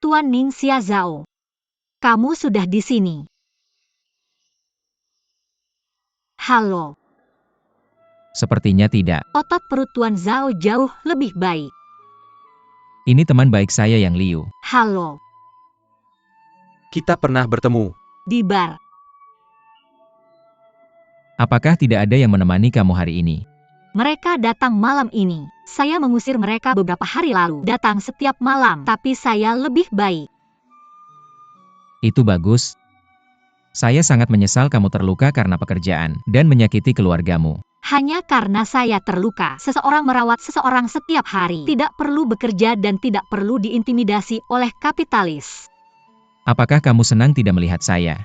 Tuan Ningxia Zhao. Kamu sudah di sini. Halo. Sepertinya tidak. Otot perut Tuan Zhao jauh lebih baik. Ini teman baik saya yang Liu. Halo. Kita pernah bertemu. Di bar. Apakah tidak ada yang menemani kamu hari ini? Mereka datang malam ini. Saya mengusir mereka beberapa hari lalu. Datang setiap malam, tapi saya lebih baik. Itu bagus. Saya sangat menyesal kamu terluka karena pekerjaan dan menyakiti keluargamu. Hanya karena saya terluka, seseorang merawat seseorang setiap hari. Tidak perlu bekerja dan tidak perlu diintimidasi oleh kapitalis. Apakah kamu senang tidak melihat saya?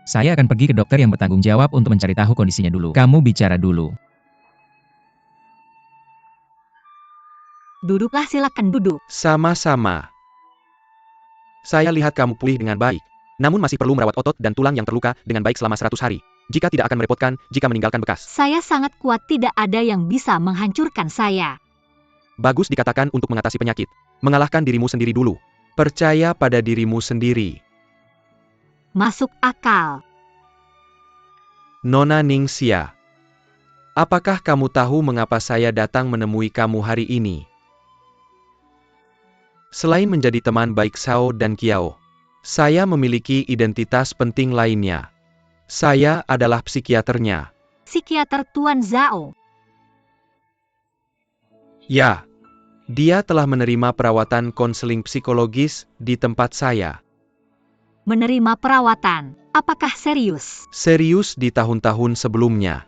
Saya akan pergi ke dokter yang bertanggung jawab untuk mencari tahu kondisinya dulu. Kamu bicara dulu. Duduklah, silakan duduk. Sama-sama. Saya lihat kamu pulih dengan baik. Namun masih perlu merawat otot dan tulang yang terluka dengan baik selama 100 hari. Jika tidak akan merepotkan, jika meninggalkan bekas. Saya sangat kuat, tidak ada yang bisa menghancurkan saya. Bagus dikatakan untuk mengatasi penyakit. Mengalahkan dirimu sendiri dulu. Percaya pada dirimu sendiri. Masuk akal. Nona Ningxia. Apakah kamu tahu mengapa saya datang menemui kamu hari ini? Selain menjadi teman baik Xiao dan Qiao, saya memiliki identitas penting lainnya. Saya adalah psikiaternya. Psikiater Tuan Zhao. Ya, dia telah menerima perawatan konseling psikologis di tempat saya. Menerima perawatan. Apakah serius? Serius di tahun-tahun sebelumnya.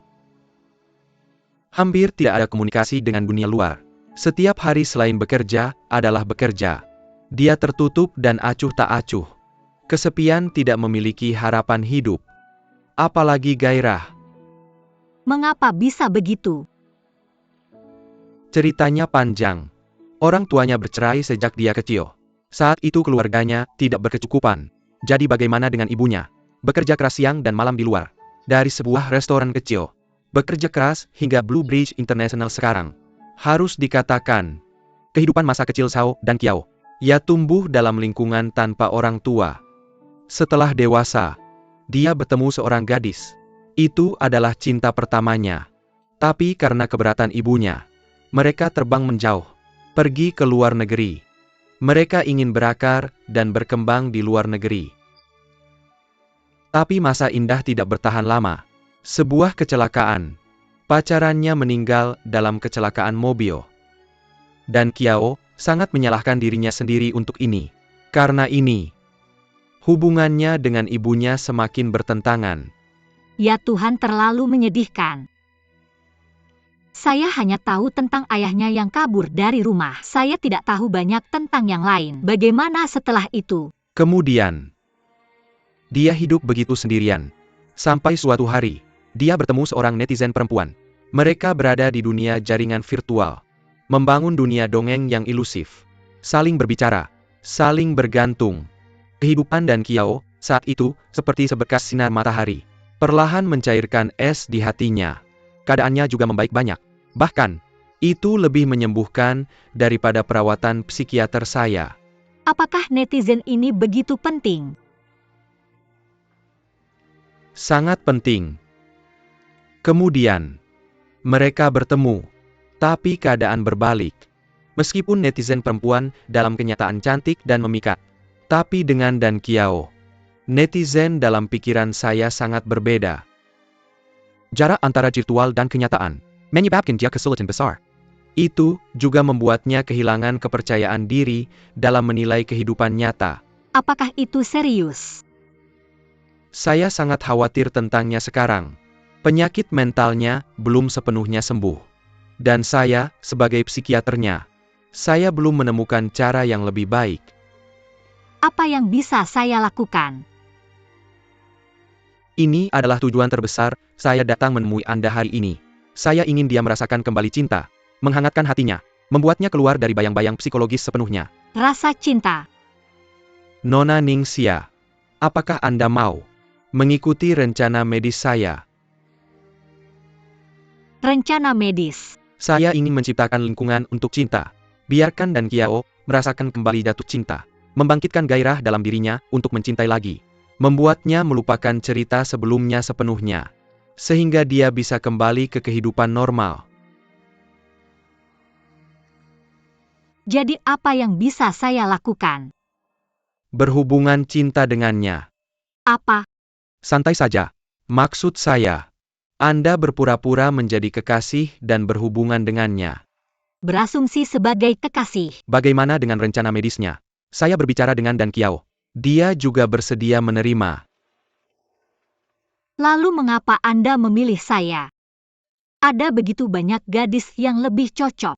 Hampir tidak ada komunikasi dengan dunia luar. Setiap hari selain bekerja, adalah bekerja. Dia tertutup dan acuh tak acuh. Kesepian, tidak memiliki harapan hidup. Apalagi gairah. Mengapa bisa begitu? Ceritanya panjang. Orang tuanya bercerai sejak dia kecil. Saat itu keluarganya tidak berkecukupan. Jadi bagaimana dengan ibunya? Bekerja keras siang dan malam di luar. Dari sebuah restoran kecil. Bekerja keras hingga Blue Bridge International sekarang. Harus dikatakan, kehidupan masa kecil Xiao dan Qiao. Ia tumbuh dalam lingkungan tanpa orang tua. Setelah dewasa, dia bertemu seorang gadis. Itu adalah cinta pertamanya. Tapi karena keberatan ibunya, mereka terbang menjauh. Pergi ke luar negeri. Mereka ingin berakar dan berkembang di luar negeri. Tapi masa indah tidak bertahan lama. Sebuah kecelakaan. Pacarannya meninggal dalam kecelakaan mobil. Dan Qiao sangat menyalahkan dirinya sendiri untuk ini. Karena ini, hubungannya dengan ibunya semakin bertentangan. Ya Tuhan, terlalu menyedihkan. Saya hanya tahu tentang ayahnya yang kabur dari rumah. Saya tidak tahu banyak tentang yang lain. Bagaimana setelah itu? Kemudian, dia hidup begitu sendirian. Sampai suatu hari, dia bertemu seorang netizen perempuan. Mereka berada di dunia jaringan virtual. Membangun dunia dongeng yang ilusif. Saling berbicara. Saling bergantung. Kehidupan dan Qiao, saat itu, seperti seberkas sinar matahari. Perlahan mencairkan es di hatinya. Keadaannya juga membaik banyak. Bahkan, itu lebih menyembuhkan daripada perawatan psikiater saya. Apakah netizen ini begitu penting? Sangat penting. Kemudian, mereka bertemu. Tapi keadaan berbalik. Meskipun netizen perempuan dalam kenyataan cantik dan memikat. Tapi dengan dan Qiao, netizen dalam pikiran saya sangat berbeda. Jarak antara virtual dan kenyataan menyebabkan dia kesulitan besar. Itu juga membuatnya kehilangan kepercayaan diri dalam menilai kehidupan nyata. Apakah itu serius? Saya sangat khawatir tentangnya sekarang. Penyakit mentalnya belum sepenuhnya sembuh. Dan saya, sebagai psikiaternya, saya belum menemukan cara yang lebih baik. Apa yang bisa saya lakukan? Ini adalah tujuan terbesar saya datang menemui Anda hari ini. Saya ingin dia merasakan kembali cinta, menghangatkan hatinya, membuatnya keluar dari bayang-bayang psikologis sepenuhnya. Rasa cinta. Nona Ningxia, apakah Anda mau mengikuti rencana medis saya? Rencana medis. Saya ingin menciptakan lingkungan untuk cinta. Biarkan Dan Qiao merasakan kembali jatuh cinta. Membangkitkan gairah dalam dirinya untuk mencintai lagi. Membuatnya melupakan cerita sebelumnya sepenuhnya. Sehingga dia bisa kembali ke kehidupan normal. Jadi apa yang bisa saya lakukan? Berhubungan cinta dengannya. Apa? Santai saja. Maksud saya, Anda berpura-pura menjadi kekasih dan berhubungan dengannya. Berasumsi sebagai kekasih. Bagaimana dengan rencana medisnya? Saya berbicara dengan Dan Qiao. Dia juga bersedia menerima. Lalu mengapa Anda memilih saya? Ada begitu banyak gadis yang lebih cocok.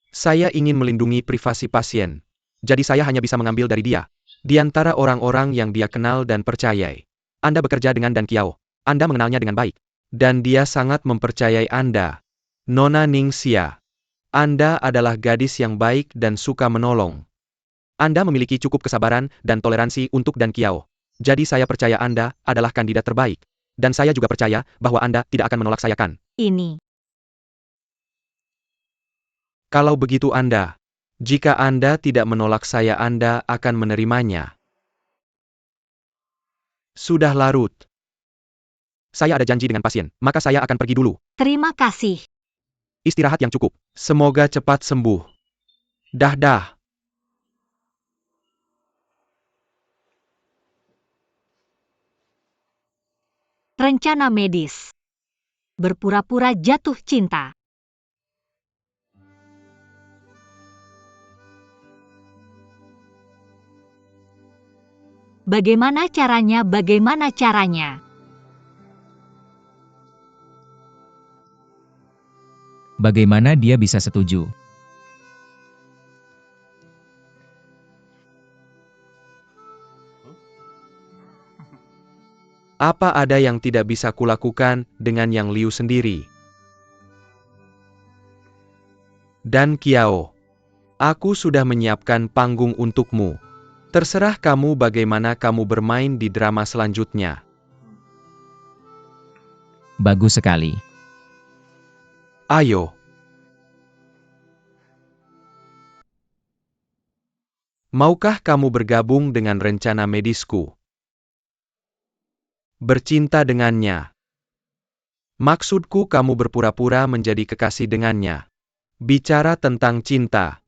Saya ingin melindungi privasi pasien. Jadi saya hanya bisa mengambil dari dia. Di antara orang-orang yang dia kenal dan percayai. Anda bekerja dengan Dan Qiao. Anda mengenalnya dengan baik. Dan dia sangat mempercayai Anda. Nona Ningxia. Anda adalah gadis yang baik dan suka menolong. Anda memiliki cukup kesabaran dan toleransi untuk Dan Qiao. Jadi saya percaya Anda adalah kandidat terbaik. Dan saya juga percaya bahwa Anda tidak akan menolak saya kan? Ini. Kalau begitu jika Anda tidak menolak saya, Anda akan menerimanya. Sudah larut. Saya ada janji dengan pasien, maka saya akan pergi dulu. Terima kasih. Istirahat yang cukup. Semoga cepat sembuh. Dah. Rencana medis. Berpura-pura jatuh cinta. Bagaimana caranya? Bagaimana dia bisa setuju? Apa ada yang tidak bisa kulakukan dengan Yang Liu sendiri? Dan Qiao, aku sudah menyiapkan panggung untukmu. Terserah kamu bagaimana kamu bermain di drama selanjutnya. Bagus sekali. Ayo. Maukah kamu bergabung dengan rencana medisku? Bercinta dengannya. Maksudku kamu berpura-pura menjadi kekasih dengannya. Bicara tentang cinta.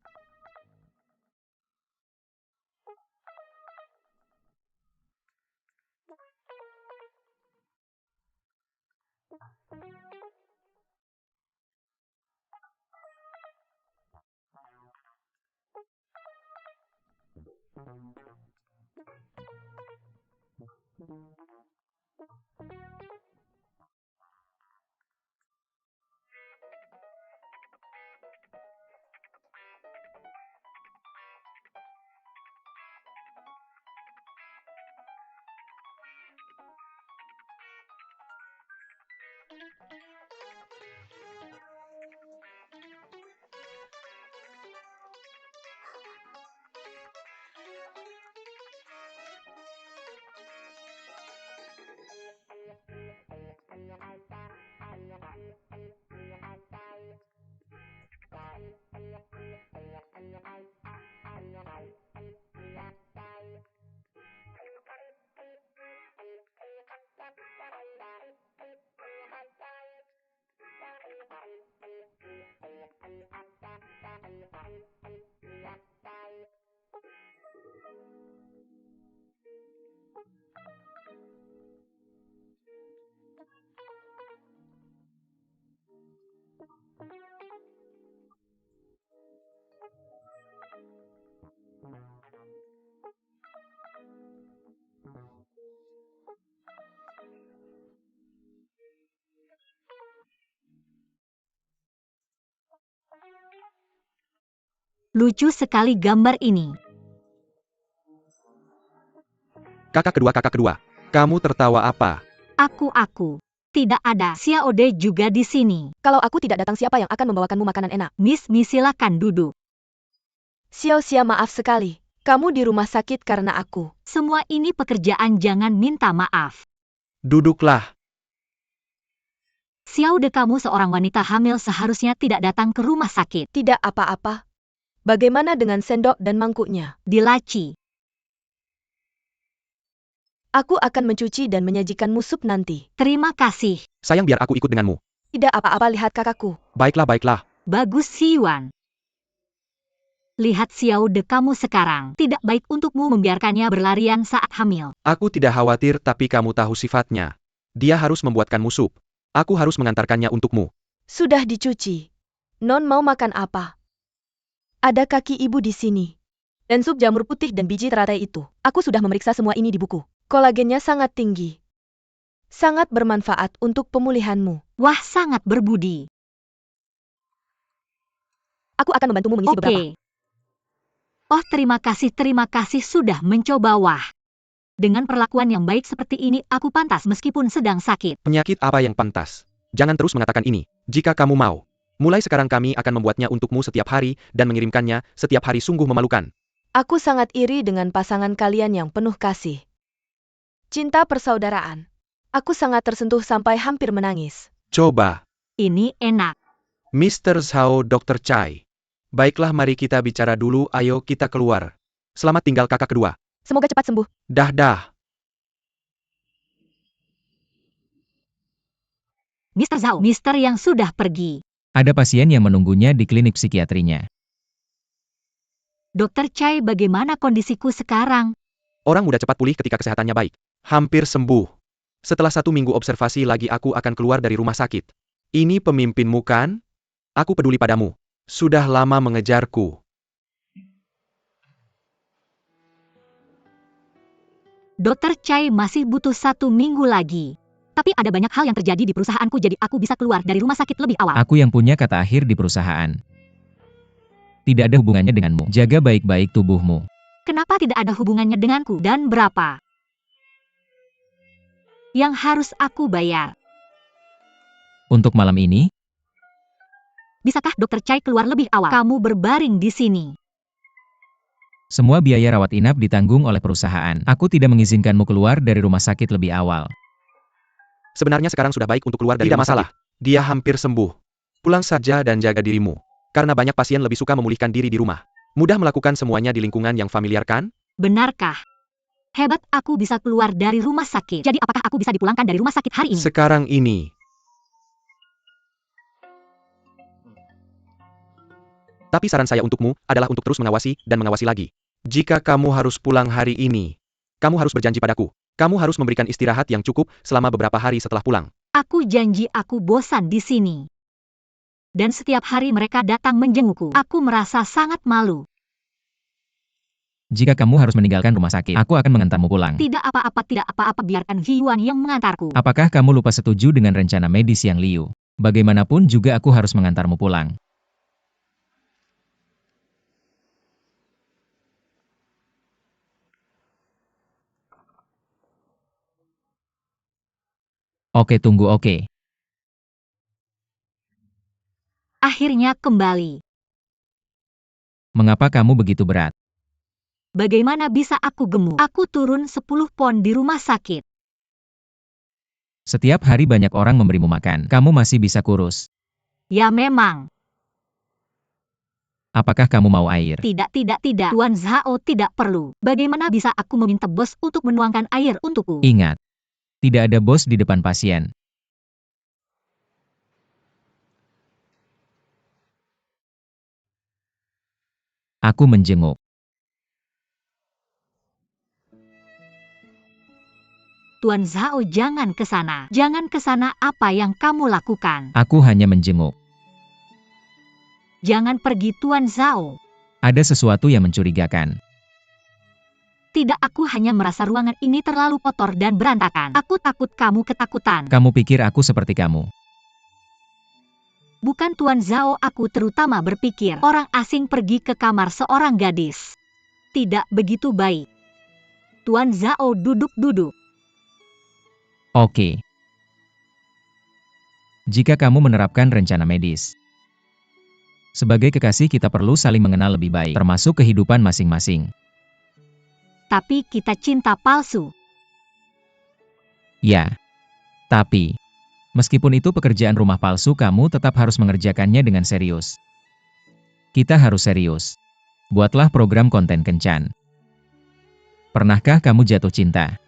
Lucu sekali gambar ini. Kakak kedua. Kamu tertawa apa? Aku. Tidak ada. Xiaode juga di sini. Kalau aku tidak datang, siapa yang akan membawakanmu makanan enak? Miss, silakan duduk. Xiao, maaf sekali. Kamu di rumah sakit karena aku. Semua ini pekerjaan, jangan minta maaf. Duduklah. Xiao De, kamu seorang wanita hamil seharusnya tidak datang ke rumah sakit. Tidak apa-apa. Bagaimana dengan sendok dan mangkuknya? Di laci. Aku akan mencuci dan menyajikanmu sup nanti. Terima kasih. Sayang, biar aku ikut denganmu. Tidak apa-apa, lihat kakakku. Baiklah, baiklah. Bagus, Xiyuan. Lihat Xiao De, kamu sekarang. Tidak baik untukmu membiarkannya berlarian saat hamil. Aku tidak khawatir, tapi kamu tahu sifatnya. Dia harus membuatkanmu sup. Aku harus mengantarkannya untukmu. Sudah dicuci. Non mau makan apa? Ada kaki ibu di sini. Dan sup jamur putih dan biji teratai itu. Aku sudah memeriksa semua ini di buku. Kolagennya sangat tinggi. Sangat bermanfaat untuk pemulihanmu. Wah, sangat berbudi. Aku akan membantumu mengisi beberapa. Oke. Oh, terima kasih sudah mencoba. Wah. Dengan perlakuan yang baik seperti ini, aku pantas meskipun sedang sakit. Penyakit apa yang pantas? Jangan terus mengatakan ini. Jika kamu mau. Mulai sekarang kami akan membuatnya untukmu setiap hari, dan mengirimkannya setiap hari. Sungguh memalukan. Aku sangat iri dengan pasangan kalian yang penuh kasih. Cinta persaudaraan. Aku sangat tersentuh sampai hampir menangis. Coba. Ini enak. Mr. Zhao, Dr. Chai. Baiklah, mari kita bicara dulu. Ayo kita keluar. Selamat tinggal kakak kedua. Semoga cepat sembuh. Dah. Mr. Zhao, Mister yang sudah pergi. Ada pasien yang menunggunya di klinik psikiatrinya. Dokter Chai, bagaimana kondisiku sekarang? Orang muda cepat pulih ketika kesehatannya baik. Hampir sembuh. Setelah 1 minggu observasi lagi aku akan keluar dari rumah sakit. Ini pemimpinmu kan? Aku peduli padamu. Sudah lama mengejarku. Dokter Chai masih butuh 1 minggu lagi. Tapi ada banyak hal yang terjadi di perusahaanku, jadi aku bisa keluar dari rumah sakit lebih awal. Aku yang punya kata akhir di perusahaan. Tidak ada hubungannya denganmu. Jaga baik-baik tubuhmu. Kenapa tidak ada hubungannya denganku? Dan berapa yang harus aku bayar? Untuk malam ini, Bisakah Dokter Chai keluar lebih awal? Kamu berbaring di sini. semua biaya rawat inap ditanggung oleh perusahaan. Aku tidak mengizinkanmu keluar dari rumah sakit lebih awal. Sebenarnya sekarang sudah baik untuk keluar dari rumah sakit. Dia hampir sembuh. Pulang saja dan jaga dirimu. Karena banyak pasien lebih suka memulihkan diri di rumah. Mudah melakukan semuanya di lingkungan yang familiar kan? Benarkah? Hebat, aku bisa keluar dari rumah sakit. Jadi apakah aku bisa dipulangkan dari rumah sakit hari ini? Sekarang ini. Tapi saran saya untukmu adalah untuk terus mengawasi dan mengawasi lagi. Jika kamu harus pulang hari ini, kamu harus berjanji padaku. Kamu harus memberikan istirahat yang cukup selama beberapa hari setelah pulang. Aku janji aku bosan di sini. Dan setiap hari mereka datang menjengukku. Aku merasa sangat malu. Jika kamu harus meninggalkan rumah sakit, aku akan mengantarmu pulang. Tidak apa-apa, biarkan Hyuan yang mengantarku. Apakah kamu lupa setuju dengan rencana medis yang Liu? Bagaimanapun juga aku harus mengantarmu pulang. Oke, tunggu, oke. Akhirnya kembali. Mengapa kamu begitu berat? Bagaimana bisa aku gemuk? Aku turun 10 pon di rumah sakit. Setiap hari banyak orang memberimu makan. Kamu masih bisa kurus. Ya memang. Apakah kamu mau air? Tidak. Tuan Zhao tidak perlu. Bagaimana bisa aku meminta bos untuk menuangkan air untukku? Ingat, tidak ada bos di depan pasien. Aku menjenguk. Tuan Zhao, jangan ke sana. Jangan ke sana, apa yang kamu lakukan? Aku hanya menjenguk. Jangan pergi, Tuan Zhao. Ada sesuatu yang mencurigakan. Tidak, aku hanya merasa ruangan ini terlalu kotor dan berantakan. Aku takut kamu ketakutan. Kamu pikir aku seperti kamu? Bukan Tuan Zhao, aku terutama berpikir orang asing pergi ke kamar seorang gadis. Tidak begitu baik. Tuan Zhao duduk. Oke. Jika kamu menerapkan rencana medis. Sebagai kekasih kita perlu saling mengenal lebih baik, termasuk kehidupan masing-masing. Tapi kita cinta palsu. Ya. Tapi, Meskipun itu pekerjaan rumah palsu, kamu tetap harus mengerjakannya dengan serius. Kita harus serius. Buatlah program konten kencan. Pernahkah kamu jatuh cinta?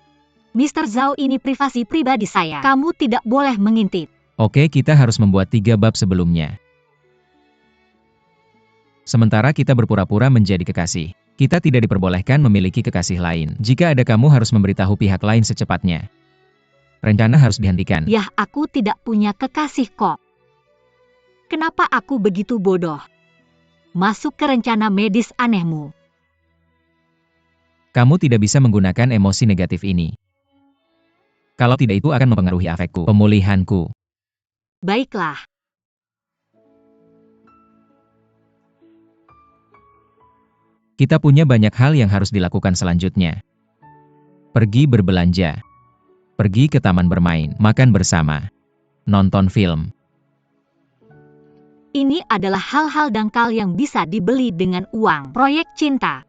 Mr. Zhao, ini privasi pribadi saya. Kamu tidak boleh mengintip. Oke, kita harus membuat 3 bab sebelumnya. Sementara kita berpura-pura menjadi kekasih. Kita tidak diperbolehkan memiliki kekasih lain. Jika ada, kamu harus memberitahu pihak lain secepatnya. Rencana harus dihentikan. Yah, aku tidak punya kekasih kok. Kenapa aku begitu bodoh? Masuk ke rencana medis anehmu. Kamu tidak bisa menggunakan emosi negatif ini. Kalau tidak, itu akan mempengaruhi afekku, pemulihanku. Baiklah. Kita punya banyak hal yang harus dilakukan selanjutnya. Pergi berbelanja. Pergi ke taman bermain, makan bersama. Nonton film. Ini adalah hal-hal dangkal yang bisa dibeli dengan uang. Proyek cinta.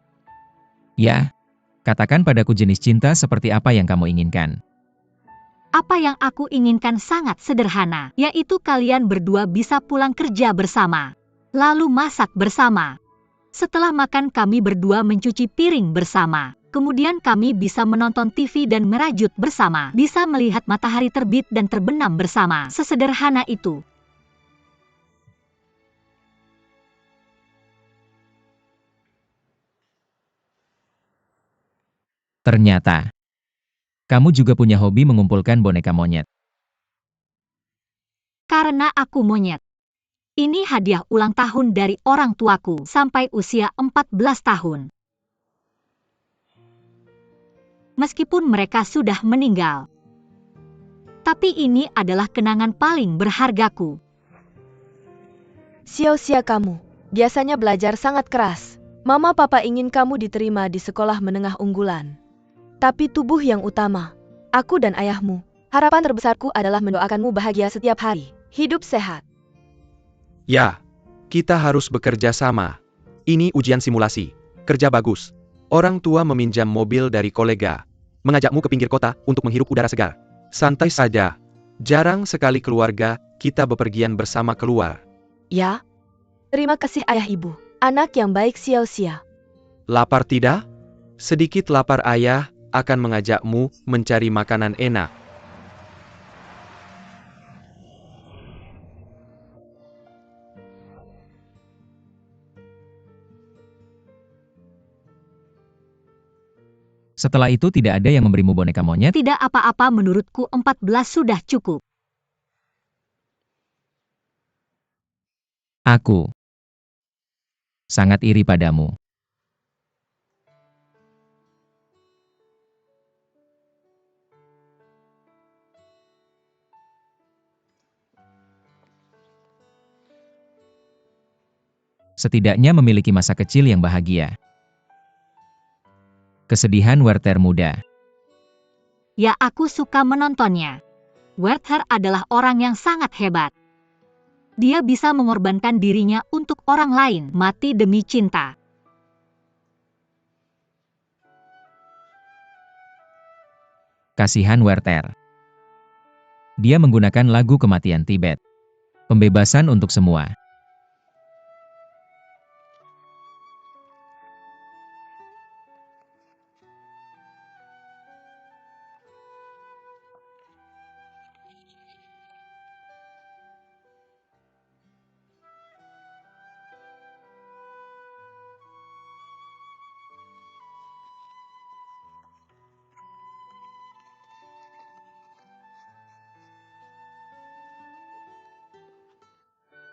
Ya, katakan padaku jenis cinta seperti apa yang kamu inginkan. Apa yang aku inginkan sangat sederhana, yaitu kalian berdua bisa pulang kerja bersama. Lalu masak bersama. Setelah makan, kami berdua mencuci piring bersama. Kemudian kami bisa menonton TV dan merajut bersama. Bisa melihat matahari terbit dan terbenam bersama. Sesederhana itu. Ternyata, kamu juga punya hobi mengumpulkan boneka monyet. Karena aku monyet. Ini hadiah ulang tahun dari orang tuaku sampai usia 14 tahun. Meskipun mereka sudah meninggal. Tapi ini adalah kenangan paling berhargaku. Sia-sia kamu. Biasanya belajar sangat keras. Mama papa ingin kamu diterima di sekolah menengah unggulan. Tapi tubuh yang utama. Aku dan ayahmu. Harapan terbesarku adalah mendoakanmu bahagia setiap hari. Hidup sehat. Ya, kita harus bekerja sama. Ini ujian simulasi. Kerja bagus. Orang tua meminjam mobil dari kolega. Mengajakmu ke pinggir kota untuk menghirup udara segar. Santai saja. Jarang sekali keluarga kita bepergian bersama keluar. Ya. Terima kasih ayah ibu. Anak yang baik sia-sia. Lapar tidak? Sedikit lapar, ayah akan mengajakmu mencari makanan enak. Setelah itu tidak ada yang memberimu boneka monyet? Tidak apa-apa, menurutku 14 sudah cukup. Aku sangat iri padamu. Setidaknya memiliki masa kecil yang bahagia. Kesedihan Werther muda. Ya, aku suka menontonnya. Werther adalah orang yang sangat hebat. Dia bisa mengorbankan dirinya untuk orang lain, mati demi cinta. Kasihan Werther. Dia menggunakan lagu kematian Tibet. Pembebasan untuk semua.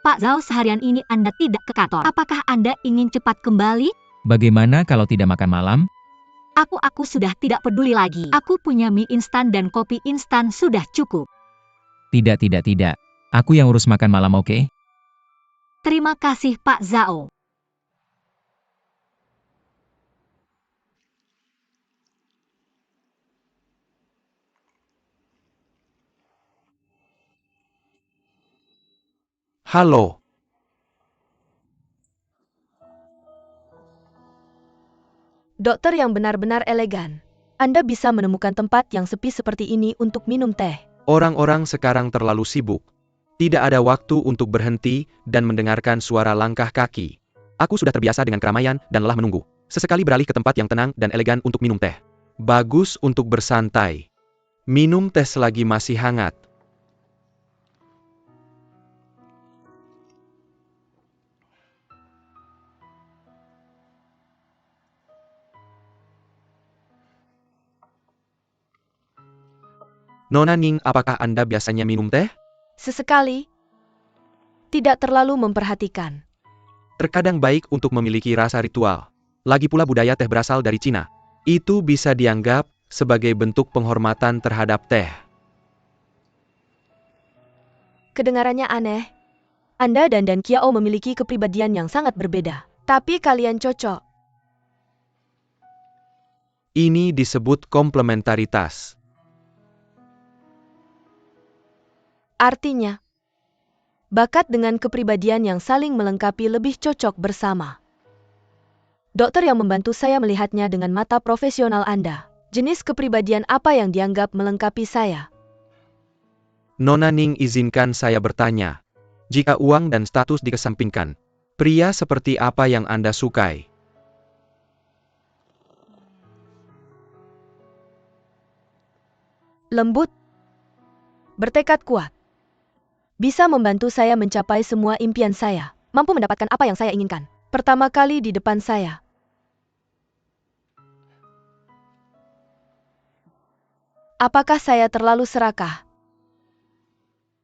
Pak Zhao, seharian ini Anda tidak ke kantor. Apakah Anda ingin cepat kembali? Bagaimana kalau tidak makan malam? Aku sudah tidak peduli lagi. Aku punya mie instan dan kopi instan sudah cukup. Tidak. Aku yang urus makan malam, oke? Terima kasih Pak Zhao. Halo. Dokter yang benar-benar elegan. Anda bisa menemukan tempat yang sepi seperti ini untuk minum teh. Orang-orang sekarang terlalu sibuk. Tidak ada waktu untuk berhenti dan mendengarkan suara langkah kaki. Aku sudah terbiasa dengan keramaian dan lelah menunggu. Sesekali beralih ke tempat yang tenang dan elegan untuk minum teh. Bagus untuk bersantai. Minum teh selagi masih hangat. Nona Ning, apakah Anda biasanya minum teh? Sesekali. Tidak terlalu memperhatikan. Terkadang baik untuk memiliki rasa ritual. Lagi pula budaya teh berasal dari Cina. Itu bisa dianggap sebagai bentuk penghormatan terhadap teh. Kedengarannya aneh. Anda dan Kiao memiliki kepribadian yang sangat berbeda. Tapi kalian cocok. Ini disebut komplementaritas. Artinya, bakat dengan kepribadian yang saling melengkapi lebih cocok bersama. Dokter yang membantu saya melihatnya dengan mata profesional Anda. Jenis kepribadian apa yang dianggap melengkapi saya? Nona Ning, izinkan saya bertanya. Jika uang dan status dikesampingkan, pria seperti apa yang Anda sukai? Lembut, bertekad kuat. Bisa membantu saya mencapai semua impian saya. Mampu mendapatkan apa yang saya inginkan. Pertama kali di depan saya. Apakah saya terlalu serakah?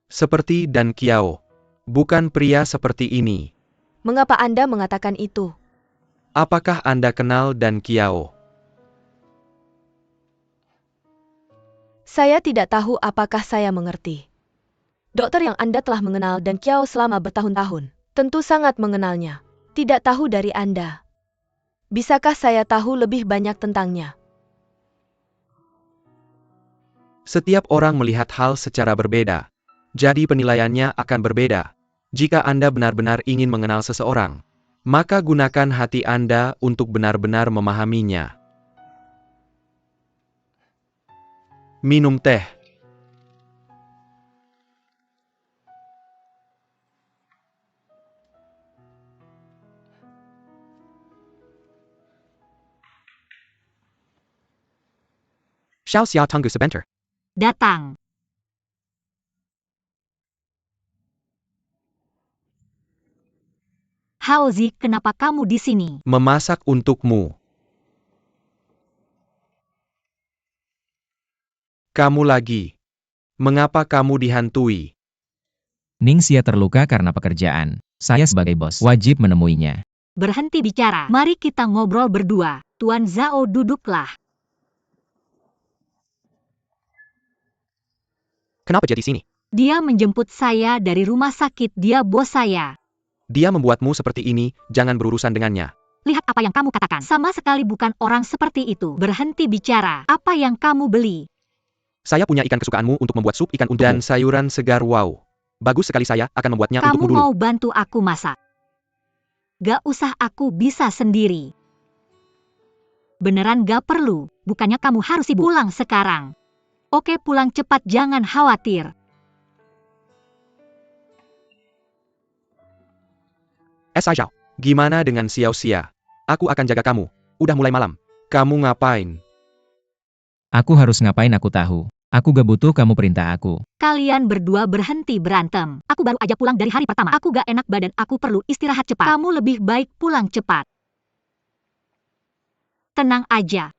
Seperti Dan Kiao. Bukan pria seperti ini. Mengapa Anda mengatakan itu? Apakah Anda kenal Dan Kiao? Saya tidak tahu apakah saya mengerti. Dokter yang Anda telah mengenal Dan Kiao selama bertahun-tahun, tentu sangat mengenalnya. Tidak tahu dari Anda. Bisakah saya tahu lebih banyak tentangnya? Setiap orang melihat hal secara berbeda. Jadi penilaiannya akan berbeda. Jika Anda benar-benar ingin mengenal seseorang, maka gunakan hati Anda untuk benar-benar memahaminya. Minum teh. Xiao Xia tunggu sebentar. Datang. Haozi, kenapa kamu di sini? Memasak untukmu. Kamu lagi. Mengapa kamu dihantui? Ning Xia terluka karena pekerjaan. Saya sebagai bos wajib menemuinya. Berhenti bicara. Mari kita ngobrol berdua. Tuan Zhao, duduklah. Kenapa jadi sini? Dia menjemput saya dari rumah sakit. Dia bos saya. Dia membuatmu seperti ini, jangan berurusan dengannya. Lihat apa yang kamu katakan. Sama sekali bukan orang seperti itu. Berhenti bicara. Apa yang kamu beli? Saya punya ikan kesukaanmu untuk membuat sup ikan untukmu. Dan sayuran segar, wow. Bagus sekali, saya akan membuatnya untukmu Kamu dulu. mau bantu aku masak? Gak usah, aku bisa sendiri. Beneran gak perlu. Bukannya kamu harus sibuk. Pulang sekarang. Oke, pulang cepat, jangan khawatir. Zhao, gimana dengan Xiao Xia? Aku akan jaga kamu. Udah mulai malam. Kamu ngapain? Aku harus ngapain aku tahu. Aku gak butuh kamu perintah aku. Kalian berdua berhenti berantem. Aku baru aja pulang dari hari pertama. Aku gak enak badan, aku perlu istirahat cepat. Kamu lebih baik pulang cepat. Tenang aja.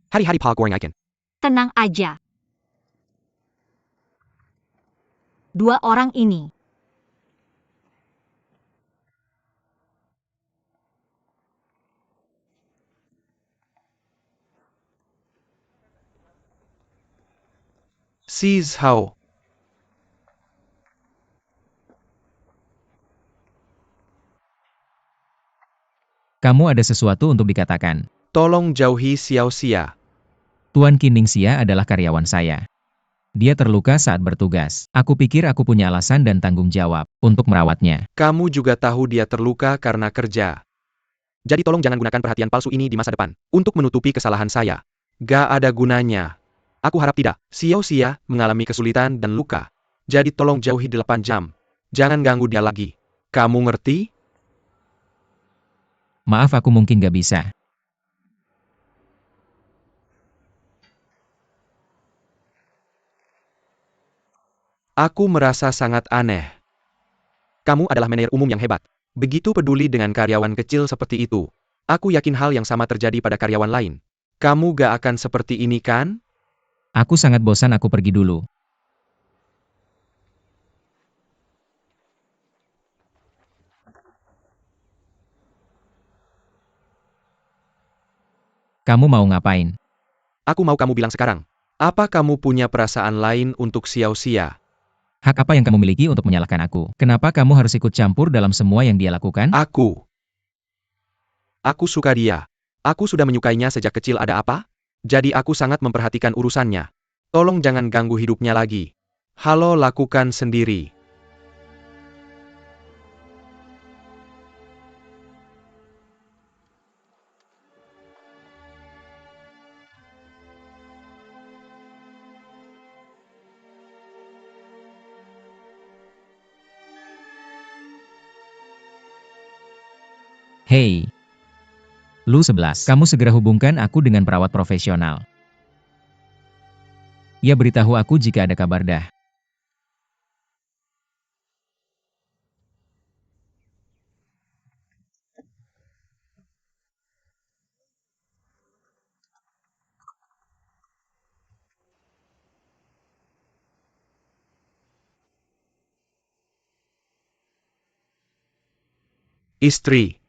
Hari-hari pa goreng ikan. Tenang aja. Dua orang ini. Si Zhao. Kamu ada sesuatu untuk dikatakan. Tolong jauhi Xiao Xia. Tuan Qin Ning Xia adalah karyawan saya. Dia terluka saat bertugas. Aku pikir aku punya alasan dan tanggung jawab untuk merawatnya. Kamu juga tahu dia terluka karena kerja. Jadi tolong jangan gunakan perhatian palsu ini di masa depan untuk menutupi kesalahan saya. Gak ada gunanya. Aku harap tidak. Xiao Xia mengalami kesulitan dan luka. Jadi tolong jauhi 8 jam. Jangan ganggu dia lagi. Kamu ngerti? Maaf, aku mungkin gak bisa. Aku merasa sangat aneh. Kamu adalah manajer umum yang hebat. Begitu peduli dengan karyawan kecil seperti itu. Aku yakin hal yang sama terjadi pada karyawan lain. Kamu gak akan seperti ini kan? Aku sangat bosan, aku pergi dulu. Kamu mau ngapain? Aku mau kamu bilang sekarang. Apa kamu punya perasaan lain untuk Xiao Xia? Hak apa yang kamu miliki untuk menyalahkan aku? Kenapa kamu harus ikut campur dalam semua yang dia lakukan? Aku suka dia. Aku sudah menyukainya sejak kecil. Ada apa? Jadi aku sangat memperhatikan urusannya. Tolong jangan ganggu hidupnya lagi. Halo, lakukan sendiri. Hei, Lu 11, kamu segera hubungkan aku dengan perawat profesional. Ya, beritahu aku jika ada kabar dah. Istri.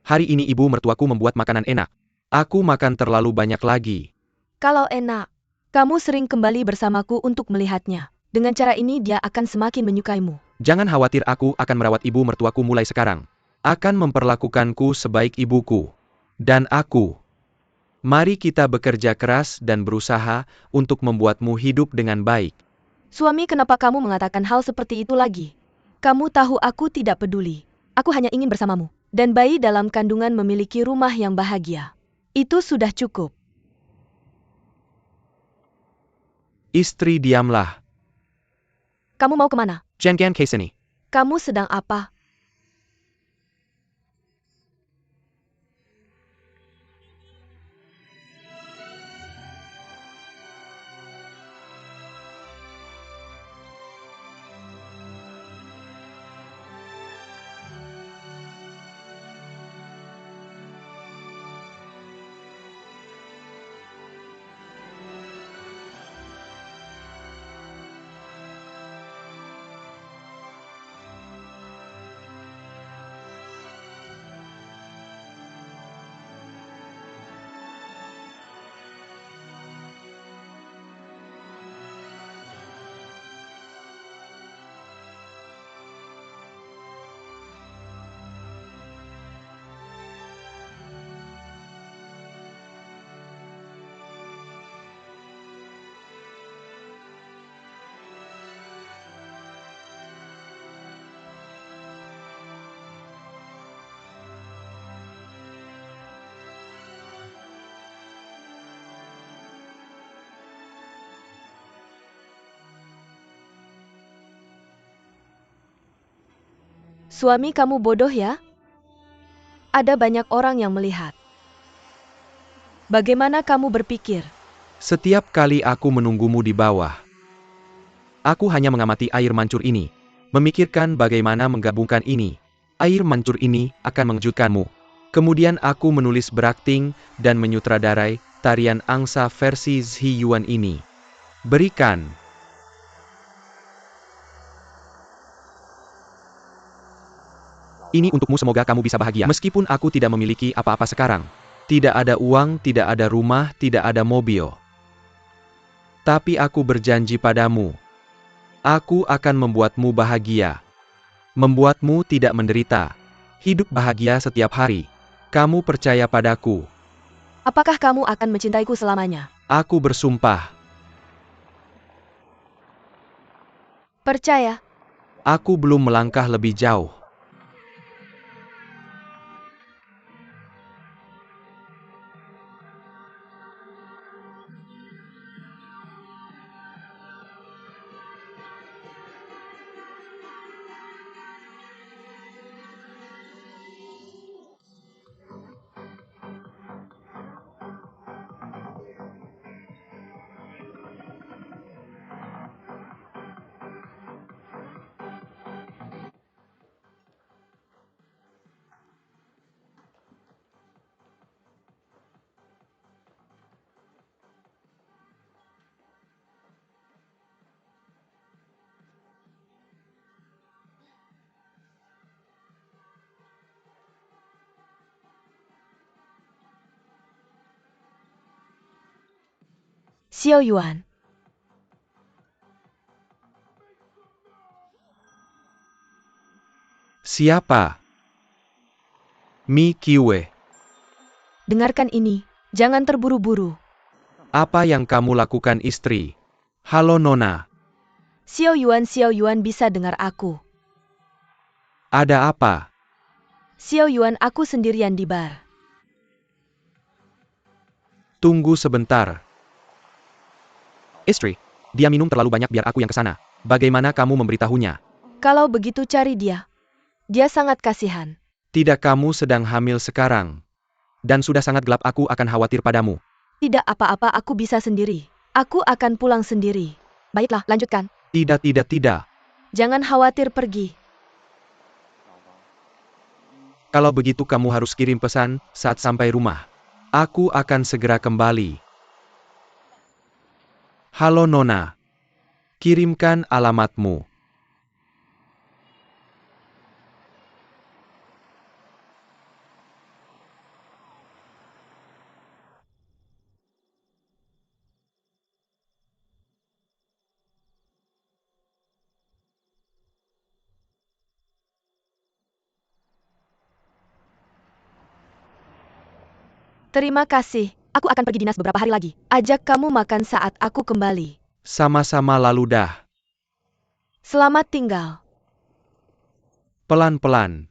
Hari ini ibu mertuaku membuat makanan enak. Aku makan terlalu banyak lagi. Kalau enak, kamu sering kembali bersamaku untuk melihatnya. Dengan cara ini dia akan semakin menyukaimu. Jangan khawatir, aku akan merawat ibu mertuaku mulai sekarang. Akan memperlakukanku sebaik ibuku. Dan aku. Mari kita bekerja keras dan berusaha untuk membuatmu hidup dengan baik. Suami, kenapa kamu mengatakan hal seperti itu lagi? Kamu tahu aku tidak peduli. Aku hanya ingin bersamamu. Dan bayi dalam kandungan memiliki rumah yang bahagia. Itu sudah cukup. Istri, diamlah. Kamu mau kemana? Jangan ke sini. Kamu sedang apa? Suami, kamu bodoh ya? Ada banyak orang yang melihat. Bagaimana kamu berpikir? Setiap kali aku menunggumu di bawah, aku hanya mengamati air mancur ini, memikirkan bagaimana menggabungkan ini. Air mancur ini akan mengejutkanmu. Kemudian aku menulis berakting dan menyutradarai tarian angsa versi Zhi Yuan ini. Berikan. Ini untukmu, semoga kamu bisa bahagia. Meskipun aku tidak memiliki apa-apa sekarang. Tidak ada uang, tidak ada rumah, tidak ada mobil. Tapi aku berjanji padamu. Aku akan membuatmu bahagia. Membuatmu tidak menderita. Hidup bahagia setiap hari. Kamu percaya padaku. Apakah kamu akan mencintaiku selamanya? Aku bersumpah. Percaya. Aku belum melangkah lebih jauh. Xiao Yuan. Siapa? Mi Qiwei. Dengarkan ini. Jangan terburu-buru. Apa yang kamu lakukan, istri? Halo, Nona. Xiao Yuan bisa dengar aku. Ada apa? Xiao Yuan, aku sendirian di bar. Tunggu sebentar. Istri, dia minum terlalu banyak biar aku yang kesana. Bagaimana kamu memberitahunya? Kalau begitu cari dia. Dia sangat kasihan. Tidak, kamu sedang hamil sekarang. Dan sudah sangat gelap, aku akan khawatir padamu. Tidak apa-apa, aku bisa sendiri. Aku akan pulang sendiri. Baiklah, lanjutkan. Tidak. Jangan khawatir, pergi. Kalau begitu kamu harus kirim pesan saat sampai rumah. Aku akan segera kembali. Halo, Nona. Kirimkan alamatmu. Terima kasih. Aku akan pergi dinas beberapa hari lagi. Ajak kamu makan saat aku kembali. Sama-sama, lalu dah. Selamat tinggal. Pelan-pelan.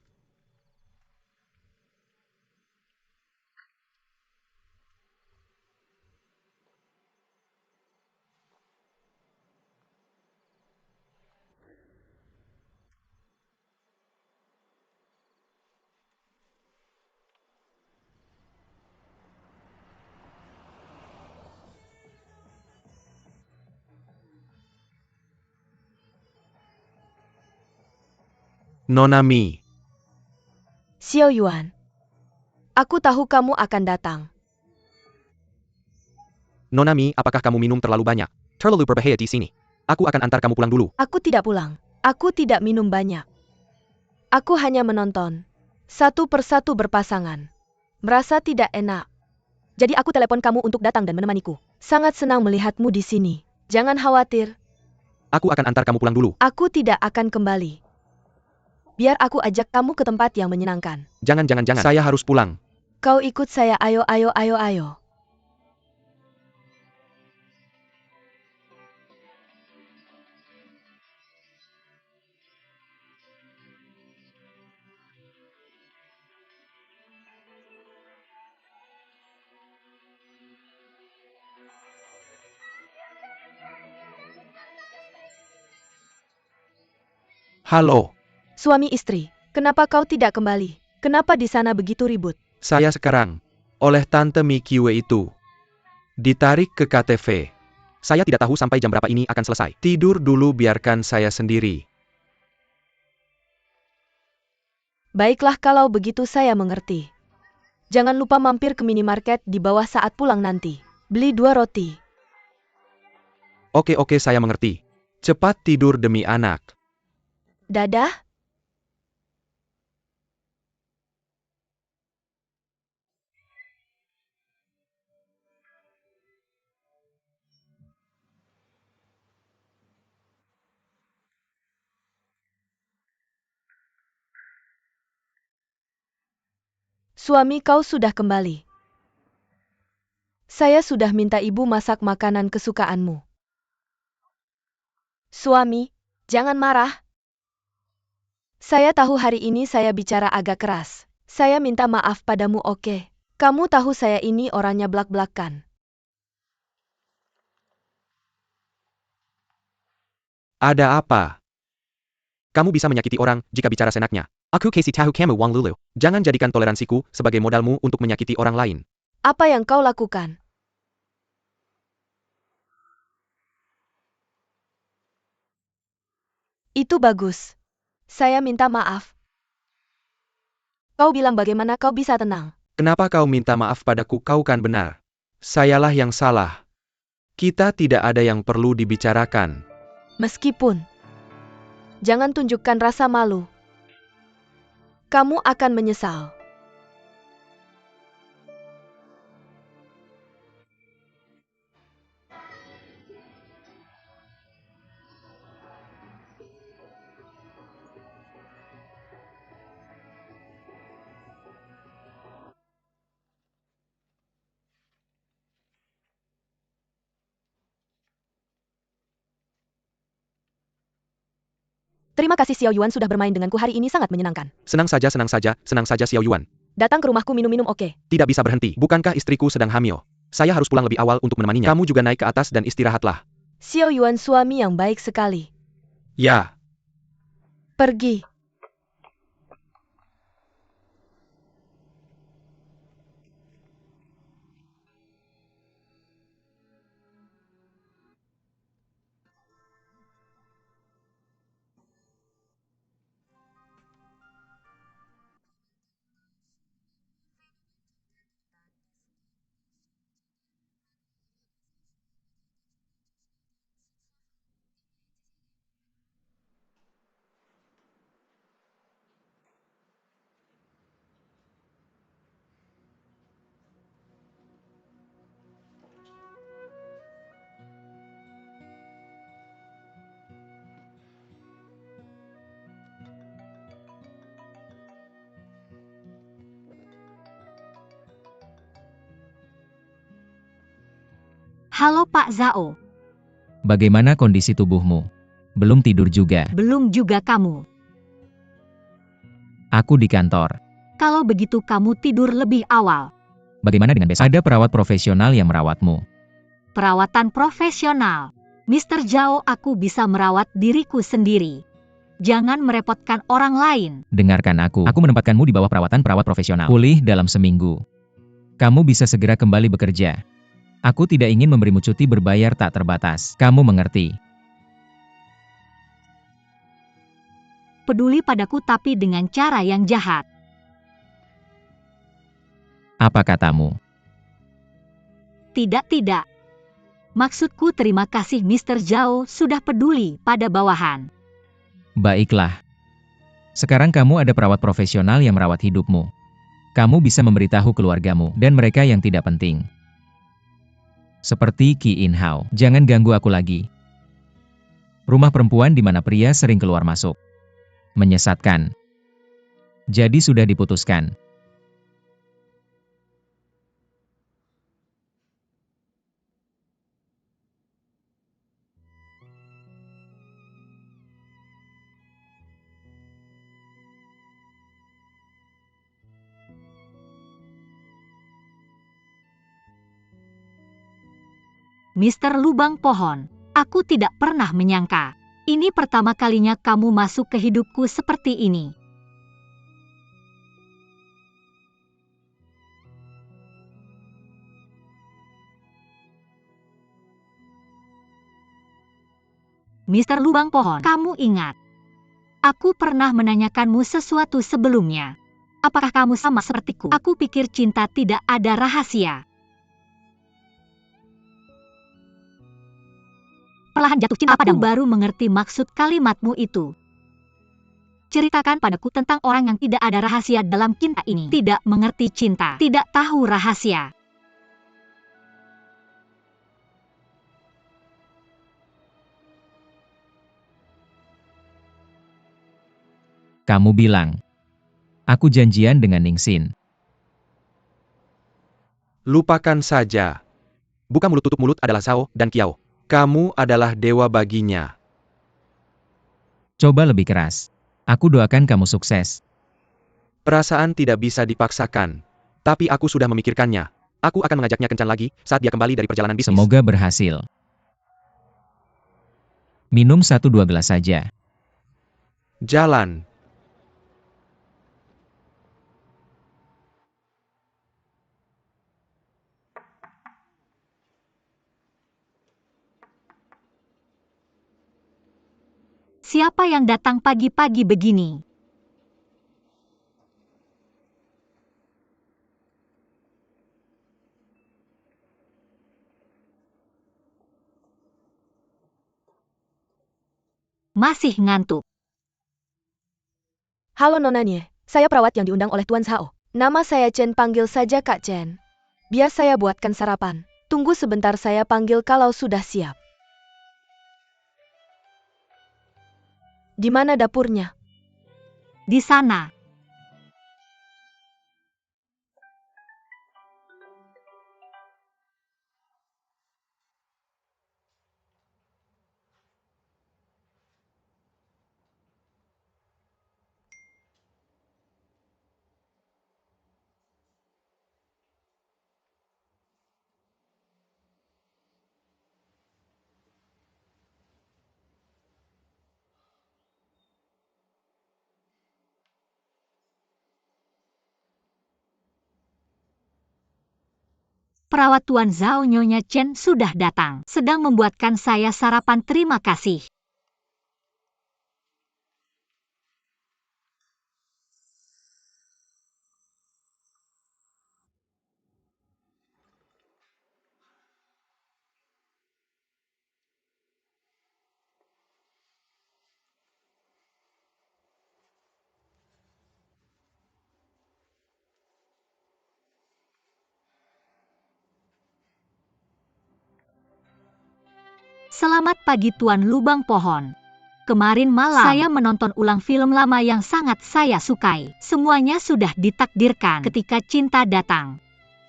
Nona Mi. Xiao Yuan. Aku tahu kamu akan datang. Nona Mi, apakah kamu minum terlalu banyak? Terlalu berbahaya di sini. Aku akan antar kamu pulang dulu. Aku tidak pulang. Aku tidak minum banyak. Aku hanya menonton. Satu persatu berpasangan. Merasa tidak enak. Jadi aku telepon kamu untuk datang dan menemaniku. Sangat senang melihatmu di sini. Jangan khawatir. Aku akan antar kamu pulang dulu. Aku tidak akan kembali. Biar aku ajak kamu ke tempat yang menyenangkan. Jangan. Saya harus pulang. Kau ikut saya, ayo. Halo. Suami istri, kenapa kau tidak kembali? Kenapa di sana begitu ribut? Saya sekarang, oleh Tante Mi Qiwei itu, ditarik ke KTV. Saya tidak tahu sampai jam berapa ini akan selesai. Tidur dulu, biarkan saya sendiri. Baiklah kalau begitu saya mengerti. Jangan lupa mampir ke minimarket di bawah saat pulang nanti. Beli 2 roti. Oke, saya mengerti. Cepat tidur demi anak. Dadah. Suami kau sudah kembali. Saya sudah minta ibu masak makanan kesukaanmu. Suami, Jangan marah. Saya tahu hari ini saya bicara agak keras. Saya minta maaf padamu, oke? Kamu tahu saya ini orangnya blak-blakan. Ada apa? Kamu bisa menyakiti orang jika bicara senaknya. Aku kasih tahu kamu Wang Lulu. Jangan jadikan toleransiku sebagai modalmu untuk menyakiti orang lain. Apa yang kau lakukan? Itu bagus. Saya minta maaf. Kau bilang bagaimana kau bisa tenang? Kenapa kau minta maaf padaku? Kau kan benar. Sayalah yang salah. Kita tidak ada yang perlu dibicarakan. Meskipun. Jangan tunjukkan rasa malu. Kamu akan menyesal. Terima kasih Xiao Yuan sudah bermain denganku hari ini sangat menyenangkan. Senang saja Xiao Yuan. Datang ke rumahku minum-minum, oke? Tidak bisa berhenti. Bukankah istriku sedang hamil? Saya harus pulang lebih awal untuk menemaninya. Kamu juga naik ke atas dan istirahatlah. Xiao Yuan suami yang baik sekali. Ya. Pergi. Halo Pak Zhao. Bagaimana kondisi tubuhmu? Belum tidur juga. Belum juga kamu. Aku di kantor. Kalau begitu kamu tidur lebih awal. Bagaimana dengan besok? Ada perawat profesional yang merawatmu. Perawatan profesional. Mr. Zhao, aku bisa merawat diriku sendiri. Jangan merepotkan orang lain. Dengarkan aku. Aku menempatkanmu di bawah perawatan perawat profesional. Pulih dalam seminggu. Kamu bisa segera kembali bekerja. Aku tidak ingin memberimu cuti berbayar tak terbatas. Kamu mengerti? Peduli padaku tapi dengan cara yang jahat. Apa katamu? Tidak. Maksudku terima kasih Mr. Zhao sudah peduli pada bawahan. Baiklah. Sekarang kamu ada perawat profesional yang merawat hidupmu. Kamu bisa memberitahu keluargamu dan mereka yang tidak penting. Seperti Qi In Hao. Jangan ganggu aku lagi. Rumah perempuan di mana pria sering keluar masuk. Menyesatkan. Jadi sudah diputuskan. Mr. Lubang Pohon, aku tidak pernah menyangka. Ini pertama kalinya kamu masuk ke hidupku seperti ini. Mr. Lubang Pohon, kamu ingat? Aku pernah menanyakanmu sesuatu sebelumnya. Apakah kamu sama sepertiku? Aku pikir cinta tidak ada rahasia. Perlahan jatuh cinta padamu. Aku baru mengerti maksud kalimatmu itu. Ceritakan padaku tentang orang yang tidak ada rahasia dalam cinta ini. Tidak mengerti cinta, tidak tahu rahasia. Kamu bilang. Aku janjian dengan Ningsin. Lupakan saja. Buka mulut tutup mulut adalah Zhao dan Qiao. Kamu adalah dewa baginya. Coba lebih keras. Aku doakan kamu sukses. Perasaan tidak bisa dipaksakan. Tapi aku sudah memikirkannya. Aku akan mengajaknya kencan lagi saat dia kembali dari perjalanan bisnis. Semoga berhasil. Minum 1-2 gelas saja. Jalan. Siapa yang datang pagi-pagi begini? Masih ngantuk. Halo Nona Nie, saya perawat yang diundang oleh Tuan Zhao. Nama saya Chen, panggil saja Kak Chen. Biar saya buatkan sarapan. Tunggu sebentar, saya panggil kalau sudah siap. Di mana dapurnya? Di sana. Perawat Tuan Zhao, Nyonya Chen sudah datang. Sedang membuatkan saya sarapan, terima kasih. Selamat pagi Tuan Lubang Pohon. Kemarin malam saya menonton ulang film lama yang sangat saya sukai. Semuanya sudah ditakdirkan ketika cinta datang.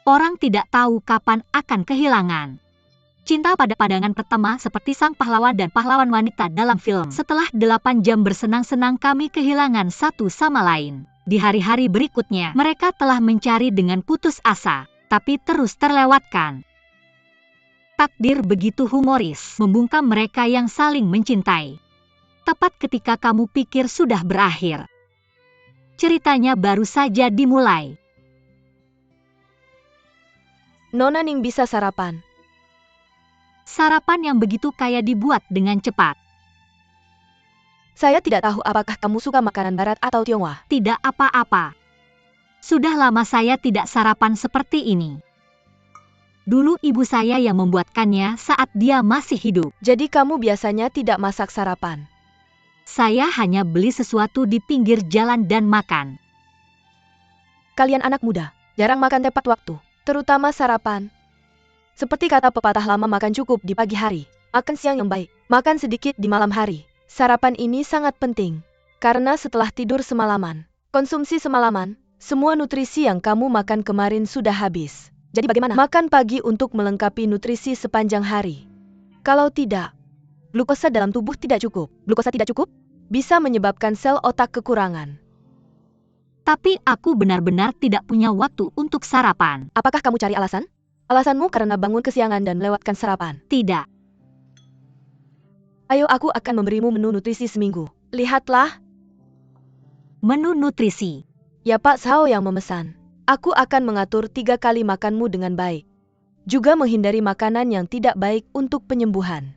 Orang tidak tahu kapan akan kehilangan. Cinta pada pandangan pertama seperti sang pahlawan dan pahlawan wanita dalam film. Setelah 8 jam bersenang-senang kami kehilangan satu sama lain. Di hari-hari berikutnya mereka telah mencari dengan putus asa, tapi terus terlewatkan. Takdir begitu humoris, membungkam mereka yang saling mencintai. Tepat ketika kamu pikir sudah berakhir, ceritanya baru saja dimulai. Nona Ning bisa sarapan. Sarapan yang begitu kaya dibuat dengan cepat. Saya tidak tahu apakah kamu suka makanan barat atau Tionghoa. Tidak apa-apa. Sudah lama saya tidak sarapan seperti ini. Dulu ibu saya yang membuatkannya saat dia masih hidup. Jadi kamu biasanya tidak masak sarapan? Saya hanya beli sesuatu di pinggir jalan dan makan. Kalian anak muda, jarang makan tepat waktu, terutama sarapan. Seperti kata pepatah lama, makan cukup di pagi hari, makan siang yang baik, makan sedikit di malam hari. Sarapan ini sangat penting, karena setelah tidur semalaman, konsumsi semalaman, semua nutrisi yang kamu makan kemarin sudah habis. Jadi bagaimana? Makan pagi untuk melengkapi nutrisi sepanjang hari. Kalau tidak, glukosa dalam tubuh tidak cukup. Glukosa tidak cukup bisa menyebabkan sel otak kekurangan. Tapi aku benar-benar tidak punya waktu untuk sarapan. Apakah kamu cari alasan? Alasanmu karena bangun kesiangan dan melewatkan sarapan? Tidak. Ayo, aku akan memberimu menu nutrisi seminggu. Lihatlah. Menu nutrisi. Ya, Pak Zhao yang memesan. Aku akan mengatur 3 kali makanmu dengan baik. Juga menghindari makanan yang tidak baik untuk penyembuhan.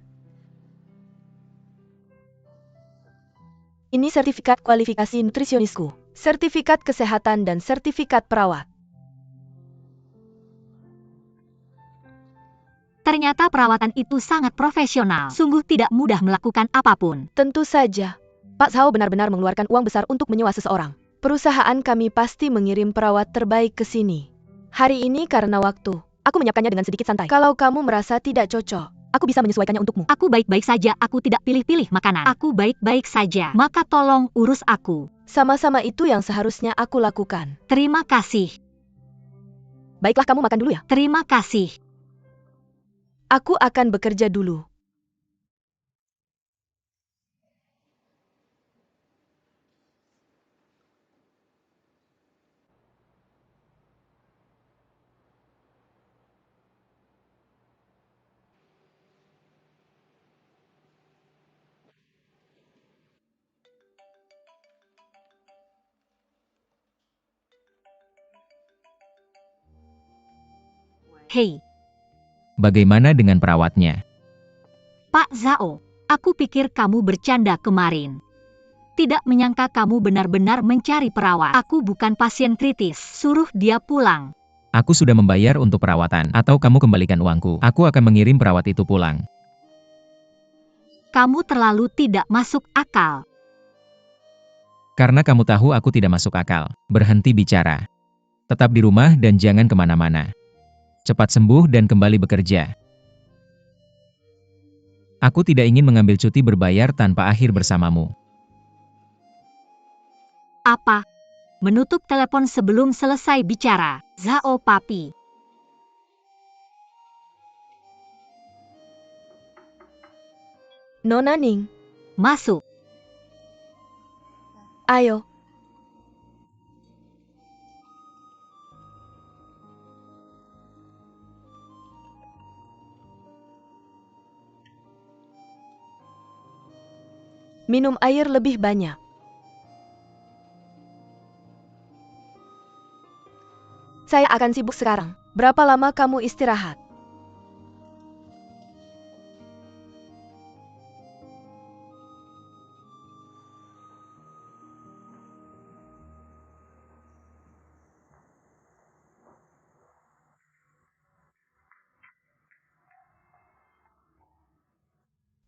Ini sertifikat kualifikasi nutrisionisku, sertifikat kesehatan dan sertifikat perawat. Ternyata perawatan itu sangat profesional. Sungguh tidak mudah melakukan apapun. Tentu saja. Pak Zhao benar-benar mengeluarkan uang besar untuk menyewa seseorang. Perusahaan kami pasti mengirim perawat terbaik ke sini. Hari ini karena waktu, aku menyiapkannya dengan sedikit santai. Kalau kamu merasa tidak cocok, aku bisa menyesuaikannya untukmu. Aku baik-baik saja, aku tidak pilih-pilih makanan. Aku baik-baik saja, maka tolong urus aku. Sama-sama, itu yang seharusnya aku lakukan. Terima kasih. Baiklah, kamu makan dulu ya. Terima kasih. Aku akan bekerja dulu. Hei, Bagaimana dengan perawatnya? Pak Zhao, aku pikir kamu bercanda kemarin. Tidak menyangka kamu benar-benar mencari perawat. Aku bukan pasien kritis. Suruh dia pulang. Aku sudah membayar untuk perawatan, atau kamu kembalikan uangku. Aku akan mengirim perawat itu pulang. Kamu terlalu tidak masuk akal. Karena kamu tahu aku tidak masuk akal. Berhenti bicara. Tetap di rumah dan jangan kemana-mana. Cepat sembuh dan kembali bekerja. Aku tidak ingin mengambil cuti berbayar tanpa akhir bersamamu. Apa? Menutup telepon sebelum selesai bicara. Zhao Papi. Nona Ning, Masuk. ayo. Minum air lebih banyak. Saya akan sibuk sekarang. Berapa lama kamu istirahat?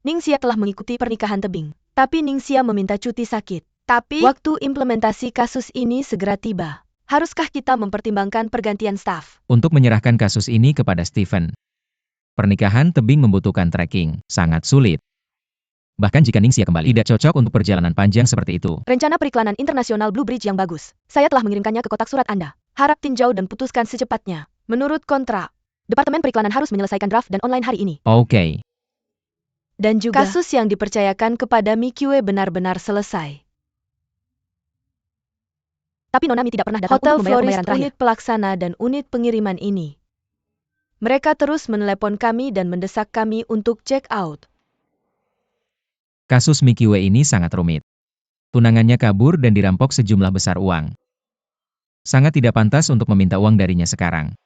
Ningxia telah mengikuti pernikahan tebing, tapi Ningxia meminta cuti sakit. Tapi waktu implementasi kasus ini segera tiba. Haruskah kita mempertimbangkan pergantian staf? Untuk menyerahkan kasus ini kepada Steven. Pernikahan tebing membutuhkan tracking, sangat sulit. Bahkan jika Ningxia kembali, tidak cocok untuk perjalanan panjang seperti itu. Rencana periklanan internasional Blue Bridge yang bagus. Saya telah mengirimkannya ke kotak surat Anda. Harap tinjau dan putuskan secepatnya. Menurut kontrak, Departemen Periklanan harus menyelesaikan draft dan online hari ini. Oke. Dan juga kasus yang dipercayakan kepada Mikyue benar-benar selesai. Tapi Nonami tidak pernah datang Hotel untuk membayar Florist pembayaran terakhir. Unit pelaksana dan unit pengiriman ini. Mereka terus menelepon kami dan mendesak kami untuk check out. Kasus Mikyue ini sangat rumit. Tunangannya kabur dan dirampok sejumlah besar uang. Sangat tidak pantas untuk meminta uang darinya sekarang.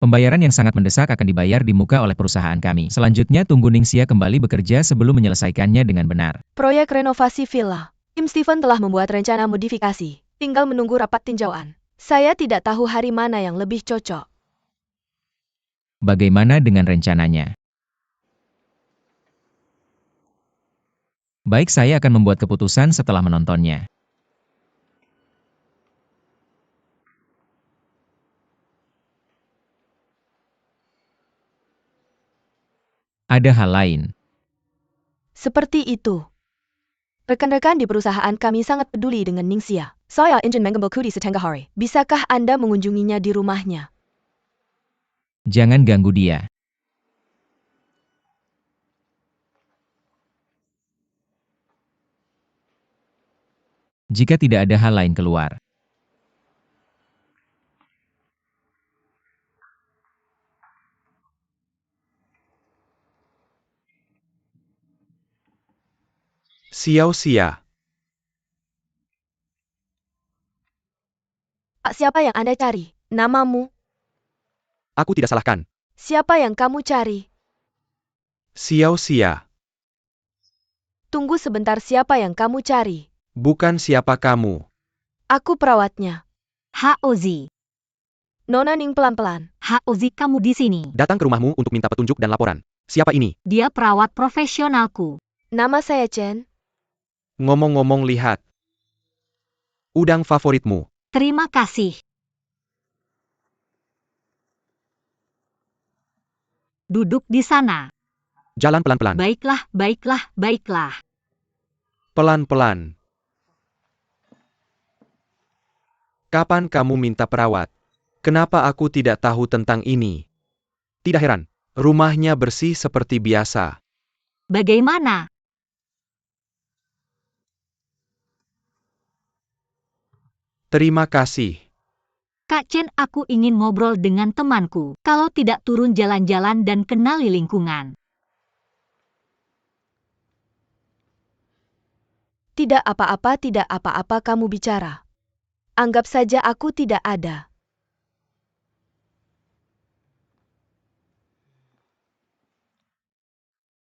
Pembayaran yang sangat mendesak akan dibayar di muka oleh perusahaan kami. Selanjutnya tunggu Ningxia kembali bekerja sebelum menyelesaikannya dengan benar. Proyek renovasi villa. Tim Steven telah membuat rencana modifikasi. Tinggal menunggu rapat tinjauan. Saya tidak tahu hari mana yang lebih cocok. Bagaimana dengan rencananya? Baik, saya akan membuat keputusan setelah menontonnya. Ada hal lain. Seperti itu. Rekan-rekan di perusahaan kami sangat peduli dengan Ningxia. Saya ingin menggembal di setengah hari. Bisakah Anda mengunjunginya di rumahnya? Jangan ganggu dia. Jika tidak ada hal lain keluar. Xiao Xia. Pak, siapa yang Anda cari? Namamu? Aku tidak salahkan. Siapa yang kamu cari? Xiao Xia. Tunggu sebentar, siapa yang kamu cari? Bukan siapa kamu. Aku perawatnya. Haozi. Nona Ning pelan-pelan. Haozi, kamu di sini. Datang ke rumahmu untuk minta petunjuk dan laporan. Siapa ini? Dia perawat profesionalku. Nama saya Chen. Ngomong-ngomong, lihat. Udang favoritmu. Terima kasih. Duduk di sana. Jalan pelan-pelan. Baiklah, baiklah, baiklah. Pelan-pelan. Kapan kamu minta perawat? Kenapa aku tidak tahu tentang ini? Tidak heran, rumahnya bersih seperti biasa. Bagaimana? Terima kasih. Kak Chen, aku ingin ngobrol dengan temanku. Kalau tidak turun jalan-jalan dan kenali lingkungan. Tidak apa-apa kamu bicara. Anggap saja aku tidak ada.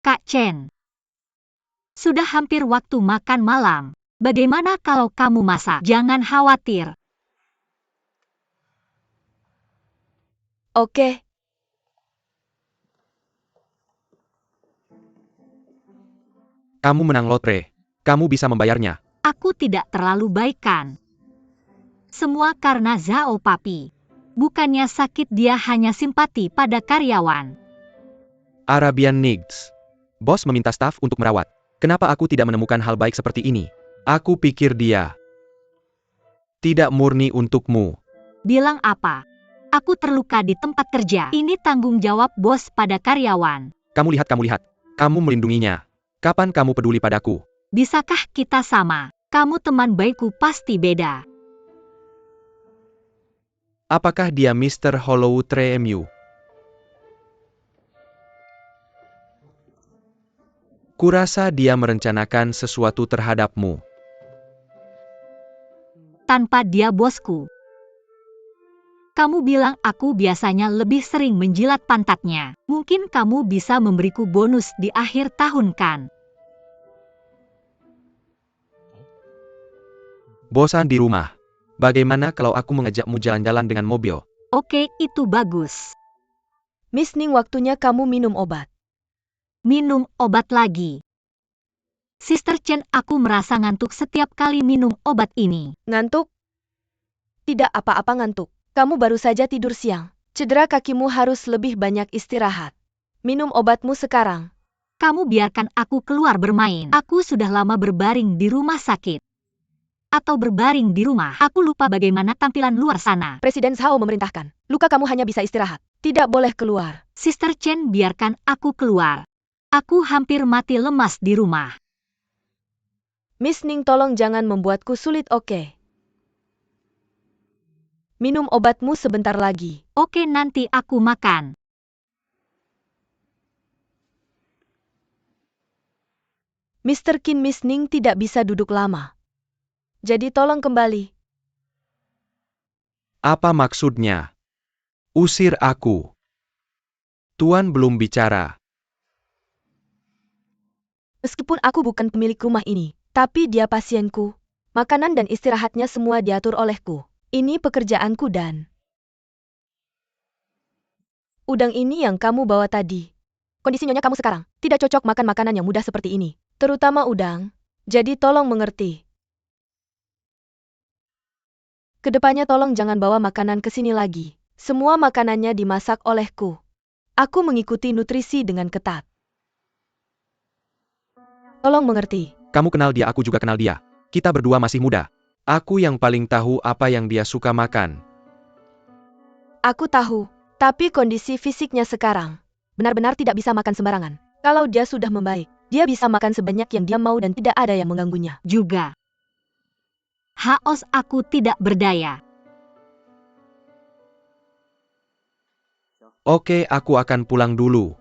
Kak Chen. Sudah hampir waktu makan malam. Bagaimana kalau kamu masak? Jangan khawatir. Oke. Kamu menang lotre. Kamu bisa membayarnya. Aku tidak terlalu baik kan? Semua karena Zhao Papi. Bukannya sakit, dia hanya simpati pada karyawan. Arabian Nights. Bos meminta staf untuk merawat. Kenapa aku tidak menemukan hal baik seperti ini? Aku pikir dia tidak murni untukmu. Bilang apa? Aku terluka di tempat kerja. Ini tanggung jawab bos pada karyawan. Kamu lihat, kamu lihat. Kamu melindunginya. Kapan kamu peduli padaku? Bisakah kita sama? Kamu teman baikku, pasti beda. Apakah dia Mr. Hollow Tremu? Kurasa dia merencanakan sesuatu terhadapmu. Tanpa dia bosku. Kamu bilang aku biasanya lebih sering menjilat pantatnya. Mungkin kamu bisa memberiku bonus di akhir tahun kan? Bosan di rumah. Bagaimana kalau aku mengajakmu jalan-jalan dengan mobil? Oke, itu bagus. Miss Ning, waktunya kamu minum obat. Minum obat lagi. Sister Chen, aku merasa ngantuk setiap kali minum obat ini. Ngantuk? Tidak apa-apa ngantuk. Kamu baru saja tidur siang. Cedera kakimu harus lebih banyak istirahat. Minum obatmu sekarang. Kamu biarkan aku keluar bermain. Aku sudah lama berbaring di rumah sakit. Atau berbaring di rumah. Aku lupa bagaimana tampilan luar sana. Presiden Zhao memerintahkan. Luka kamu hanya bisa istirahat. Tidak boleh keluar. Sister Chen, biarkan aku keluar. Aku hampir mati lemas di rumah. Miss Ning, tolong jangan membuatku sulit, oke? Minum obatmu sebentar lagi. Oke, nanti aku makan. Mr. Qin, Miss Ning tidak bisa duduk lama. Jadi tolong kembali. Apa maksudnya? Usir aku. Tuan belum bicara. Meskipun aku bukan pemilik rumah ini, tapi dia pasienku. Makanan dan istirahatnya semua diatur olehku. Ini pekerjaanku dan... Udang ini yang kamu bawa tadi. Kondisi nyonya kamu sekarang tidak cocok makan makanan yang mudah seperti ini. Terutama udang. Jadi tolong mengerti. Kedepannya tolong jangan bawa makanan ke sini lagi. Semua makanannya dimasak olehku. Aku mengikuti nutrisi dengan ketat. Tolong mengerti. Kamu kenal dia, aku juga kenal dia. Kita berdua masih muda. Aku yang paling tahu apa yang dia suka makan. Aku tahu, tapi kondisi fisiknya sekarang benar-benar tidak bisa makan sembarangan. Kalau dia sudah membaik, dia bisa makan sebanyak yang dia mau dan tidak ada yang mengganggunya. Juga. Haus, aku tidak berdaya. Oke, aku akan pulang dulu.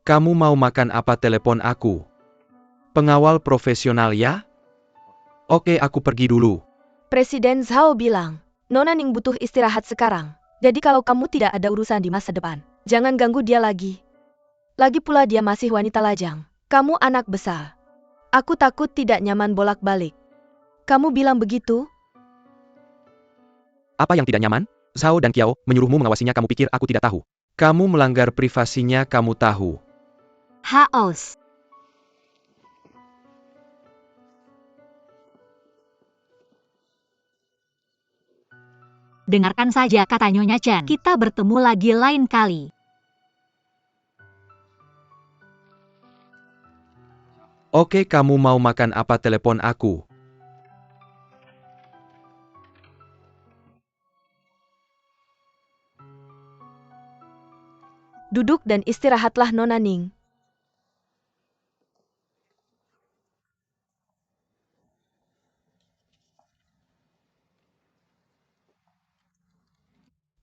Kamu mau makan apa? Telepon aku. Pengawal profesional ya? Oke, aku pergi dulu. Presiden Zhao bilang, Nona Ning butuh istirahat sekarang. Jadi kalau kamu tidak ada urusan di masa depan, jangan ganggu dia lagi. Lagi pula dia masih wanita lajang. Kamu anak besar. Aku takut tidak nyaman bolak-balik. Kamu bilang begitu? Apa yang tidak nyaman? Zhao dan Qiao menyuruhmu mengawasinya, kamu pikir aku tidak tahu? Kamu melanggar privasinya, kamu tahu. Haus. Dengarkan saja kata Nyonya Chen. Kita bertemu lagi lain kali. Oke, kamu mau makan apa? Telepon aku. Duduk dan istirahatlah Nona Ning.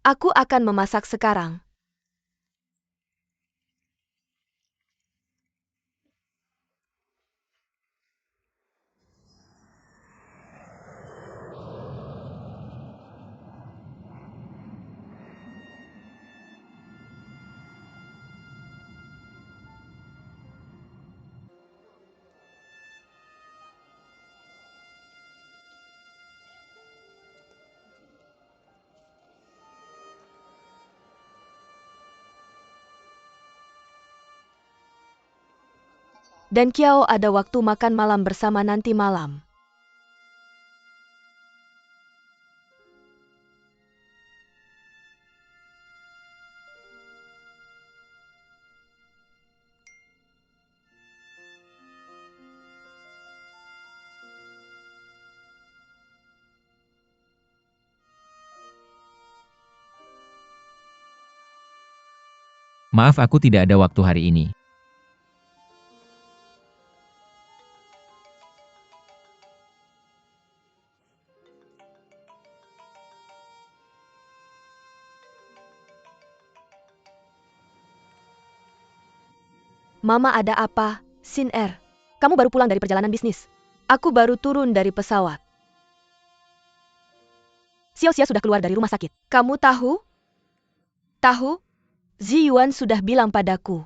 Aku akan memasak sekarang. Dan Kiao ada waktu makan malam bersama nanti malam. Maaf, aku tidak ada waktu hari ini. Mama, ada apa? Sin Er, kamu baru pulang dari perjalanan bisnis. Aku baru turun dari pesawat. Xiao Xia sudah keluar dari rumah sakit. Kamu tahu? Tahu? Zi Yuan sudah bilang padaku.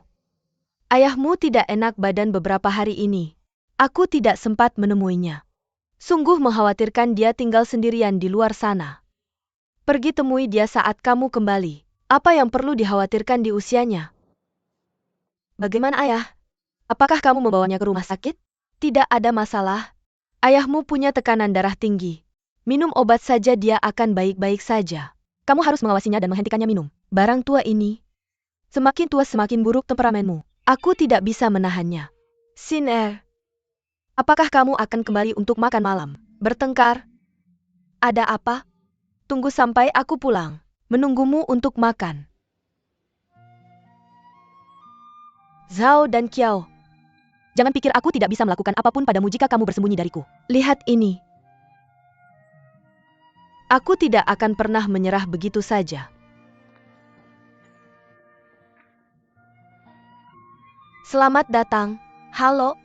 Ayahmu tidak enak badan beberapa hari ini. Aku tidak sempat menemuinya. Sungguh mengkhawatirkan dia tinggal sendirian di luar sana. Pergi temui dia saat kamu kembali. Apa yang perlu dikhawatirkan di usianya? Bagaimana ayah? Apakah kamu membawanya ke rumah sakit? Tidak ada masalah. Ayahmu punya tekanan darah tinggi. Minum obat saja dia akan baik-baik saja. Kamu harus mengawasinya dan menghentikannya minum. Barang tua ini. Semakin tua semakin buruk temperamenmu. Aku tidak bisa menahannya. Sin Er, apakah kamu akan kembali untuk makan malam? Bertengkar? Ada apa? Tunggu sampai aku pulang. Menunggumu untuk makan. Zhao dan Kiao. Jangan pikir aku tidak bisa melakukan apapun padamu jika kamu bersembunyi dariku. Lihat ini. Aku tidak akan pernah menyerah begitu saja. Selamat datang. Halo.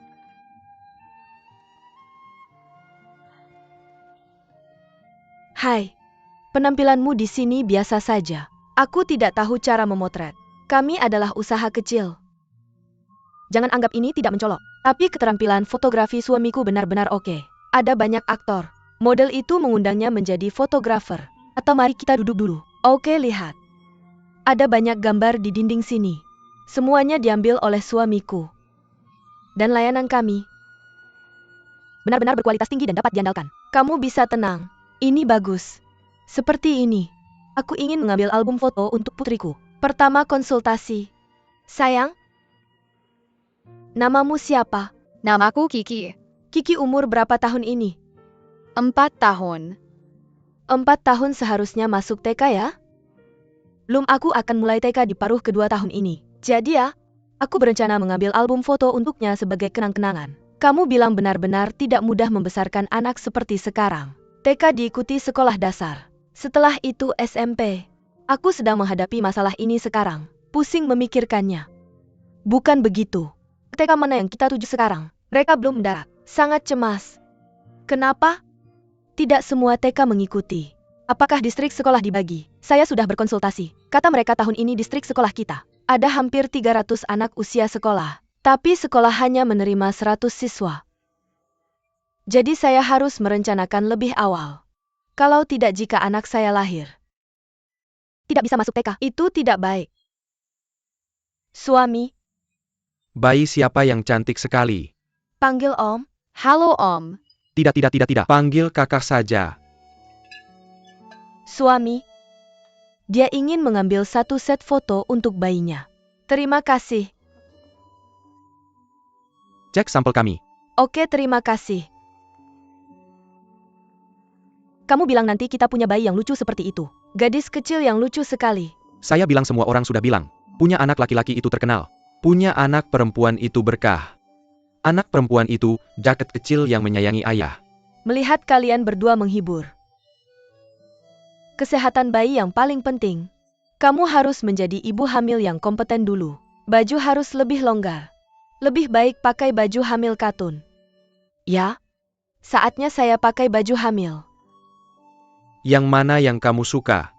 Hai. Penampilanmu di sini biasa saja. Aku tidak tahu cara memotret. Kami adalah usaha kecil. Jangan anggap ini tidak mencolok. Tapi keterampilan fotografi suamiku benar-benar oke. Ada banyak aktor. Model itu mengundangnya menjadi fotografer. Atau mari kita duduk dulu. Oke, lihat. Ada banyak gambar di dinding sini. Semuanya diambil oleh suamiku. Dan layanan kami benar-benar berkualitas tinggi dan dapat diandalkan. Kamu bisa tenang. Ini bagus. Seperti ini. Aku ingin mengambil album foto untuk putriku. Pertama konsultasi. Sayang, namamu siapa? Namaku Kiki. Kiki umur berapa tahun ini? 4 tahun. 4 tahun seharusnya masuk TK ya? Belum, aku akan mulai TK di paruh kedua tahun ini. Jadi ya, aku berencana mengambil album foto untuknya sebagai kenang-kenangan. Kamu bilang benar-benar tidak mudah membesarkan anak seperti sekarang. TK diikuti sekolah dasar. Setelah itu SMP. Aku sedang menghadapi masalah ini sekarang. Pusing memikirkannya. Bukan begitu. TK mana yang kita tuju sekarang? Mereka belum mendarat. Sangat cemas. Kenapa? Tidak semua TK mengikuti. Apakah distrik sekolah dibagi? Saya sudah berkonsultasi. Kata mereka tahun ini distrik sekolah kita ada hampir 300 anak usia sekolah. Tapi sekolah hanya menerima 100 siswa. Jadi saya harus merencanakan lebih awal. Kalau tidak, jika anak saya lahir tidak bisa masuk TK, itu tidak baik. Suami, Bayi siapa yang cantik sekali? panggil Om. Halo Om. Tidak. Panggil kakak saja. Suami, dia ingin mengambil satu set foto untuk bayinya. Terima kasih. Cek sampel kami. Oke, terima kasih. Kamu bilang nanti kita punya bayi yang lucu seperti itu. Gadis kecil yang lucu sekali. Saya bilang, semua orang sudah bilang. Punya anak laki-laki itu terkenal. Punya anak perempuan itu berkah. Anak perempuan itu, jaket kecil yang menyayangi ayah. Melihat kalian berdua menghibur. Kesehatan bayi yang paling penting. Kamu harus menjadi ibu hamil yang kompeten dulu. Baju harus lebih longgar. Lebih baik pakai baju hamil katun. Ya, saatnya saya pakai baju hamil. Yang mana yang kamu suka?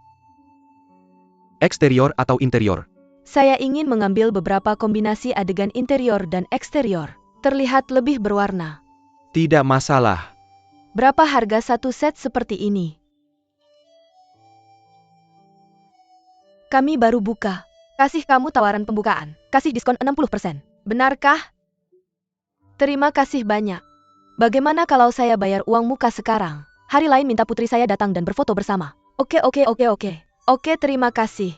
Eksterior atau interior? Saya ingin mengambil beberapa kombinasi adegan interior dan eksterior. Terlihat lebih berwarna. Tidak masalah. Berapa harga satu set seperti ini? Kami baru buka. Kasih kamu tawaran pembukaan. Kasih diskon 60%. Benarkah? Terima kasih banyak. Bagaimana kalau saya bayar uang muka sekarang? Hari lain minta putri saya datang dan berfoto bersama. Oke. Oke, terima kasih.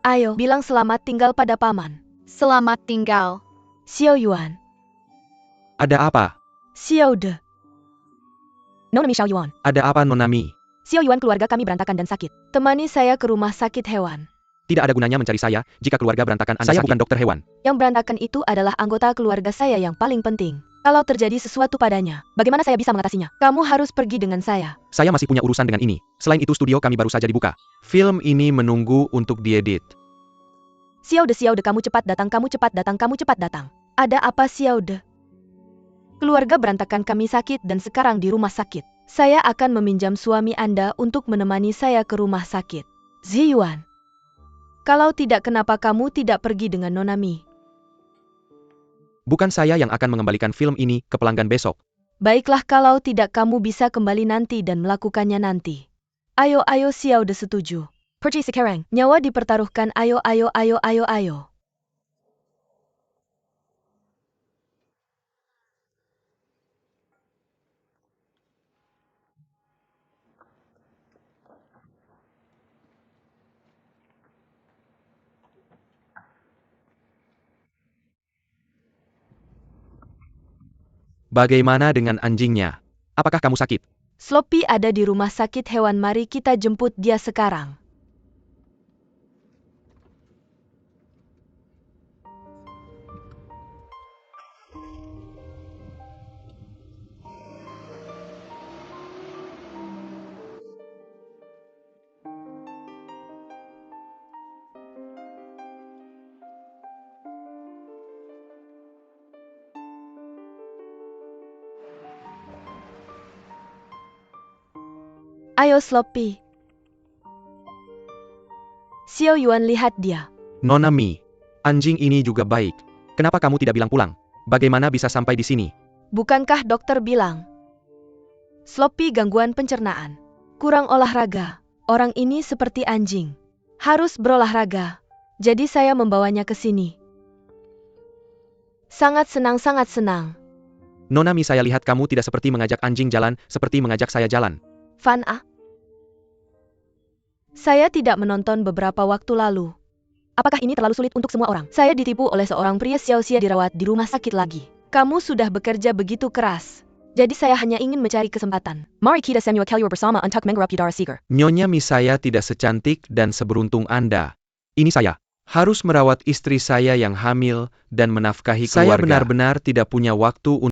Ayo, bilang selamat tinggal pada paman. Selamat tinggal. Xiao Yuan. Ada apa? Xiao De. Nona Mi Xiao Yuan. Ada apa Nona Mi? Xiao Yuan, keluarga kami berantakan dan sakit. Temani saya ke rumah sakit hewan. Tidak ada gunanya mencari saya, jika keluarga berantakan Anda saya bukan dokter hewan. Yang berantakan itu adalah anggota keluarga saya yang paling penting. Kalau terjadi sesuatu padanya, bagaimana saya bisa mengatasinya? Kamu harus pergi dengan saya. Saya masih punya urusan dengan ini. Selain itu studio kami baru saja dibuka. Film ini menunggu untuk diedit. Xiao De, kamu cepat datang, kamu cepat datang, kamu cepat datang. Ada apa Xiao De? Keluarga berantakan kami sakit dan sekarang di rumah sakit. Saya akan meminjam suami Anda untuk menemani saya ke rumah sakit. Ziyuan. Kalau tidak, kenapa kamu tidak pergi dengan Nona Mi? Bukan saya yang akan mengembalikan film ini ke pelanggan besok. Baiklah, kalau tidak kamu bisa kembali nanti dan melakukannya nanti. Ayo Xiao De setuju. Pergi sekarang. Nyawa dipertaruhkan, ayo. Bagaimana dengan anjingnya? Apakah kamu sakit? Sloppy ada di rumah sakit hewan, mari kita jemput dia sekarang. Ayo Sloppy. Xiao Yuan, lihat dia. Nona Mi, anjing ini juga baik. Kenapa kamu tidak bilang pulang? Bagaimana bisa sampai di sini? Bukankah dokter bilang? Sloppy gangguan pencernaan. Kurang olahraga. Orang ini seperti anjing. Harus berolahraga. Jadi saya membawanya ke sini. Sangat senang. Nona Mi, saya lihat kamu tidak seperti mengajak anjing jalan, seperti mengajak saya jalan. Fan A. Saya tidak menonton beberapa waktu lalu. Apakah ini terlalu sulit untuk semua orang? Saya ditipu oleh seorang pria, Xiao Xia dirawat di rumah sakit lagi. Kamu sudah bekerja begitu keras. Jadi saya hanya ingin mencari kesempatan. Mari kita semua keluar bersama untuk menggarap udara segar. Nyonya Mi, saya tidak secantik dan seberuntung Anda. Ini saya. Harus merawat istri saya yang hamil dan menafkahi keluarga. Saya benar-benar tidak punya waktu untuk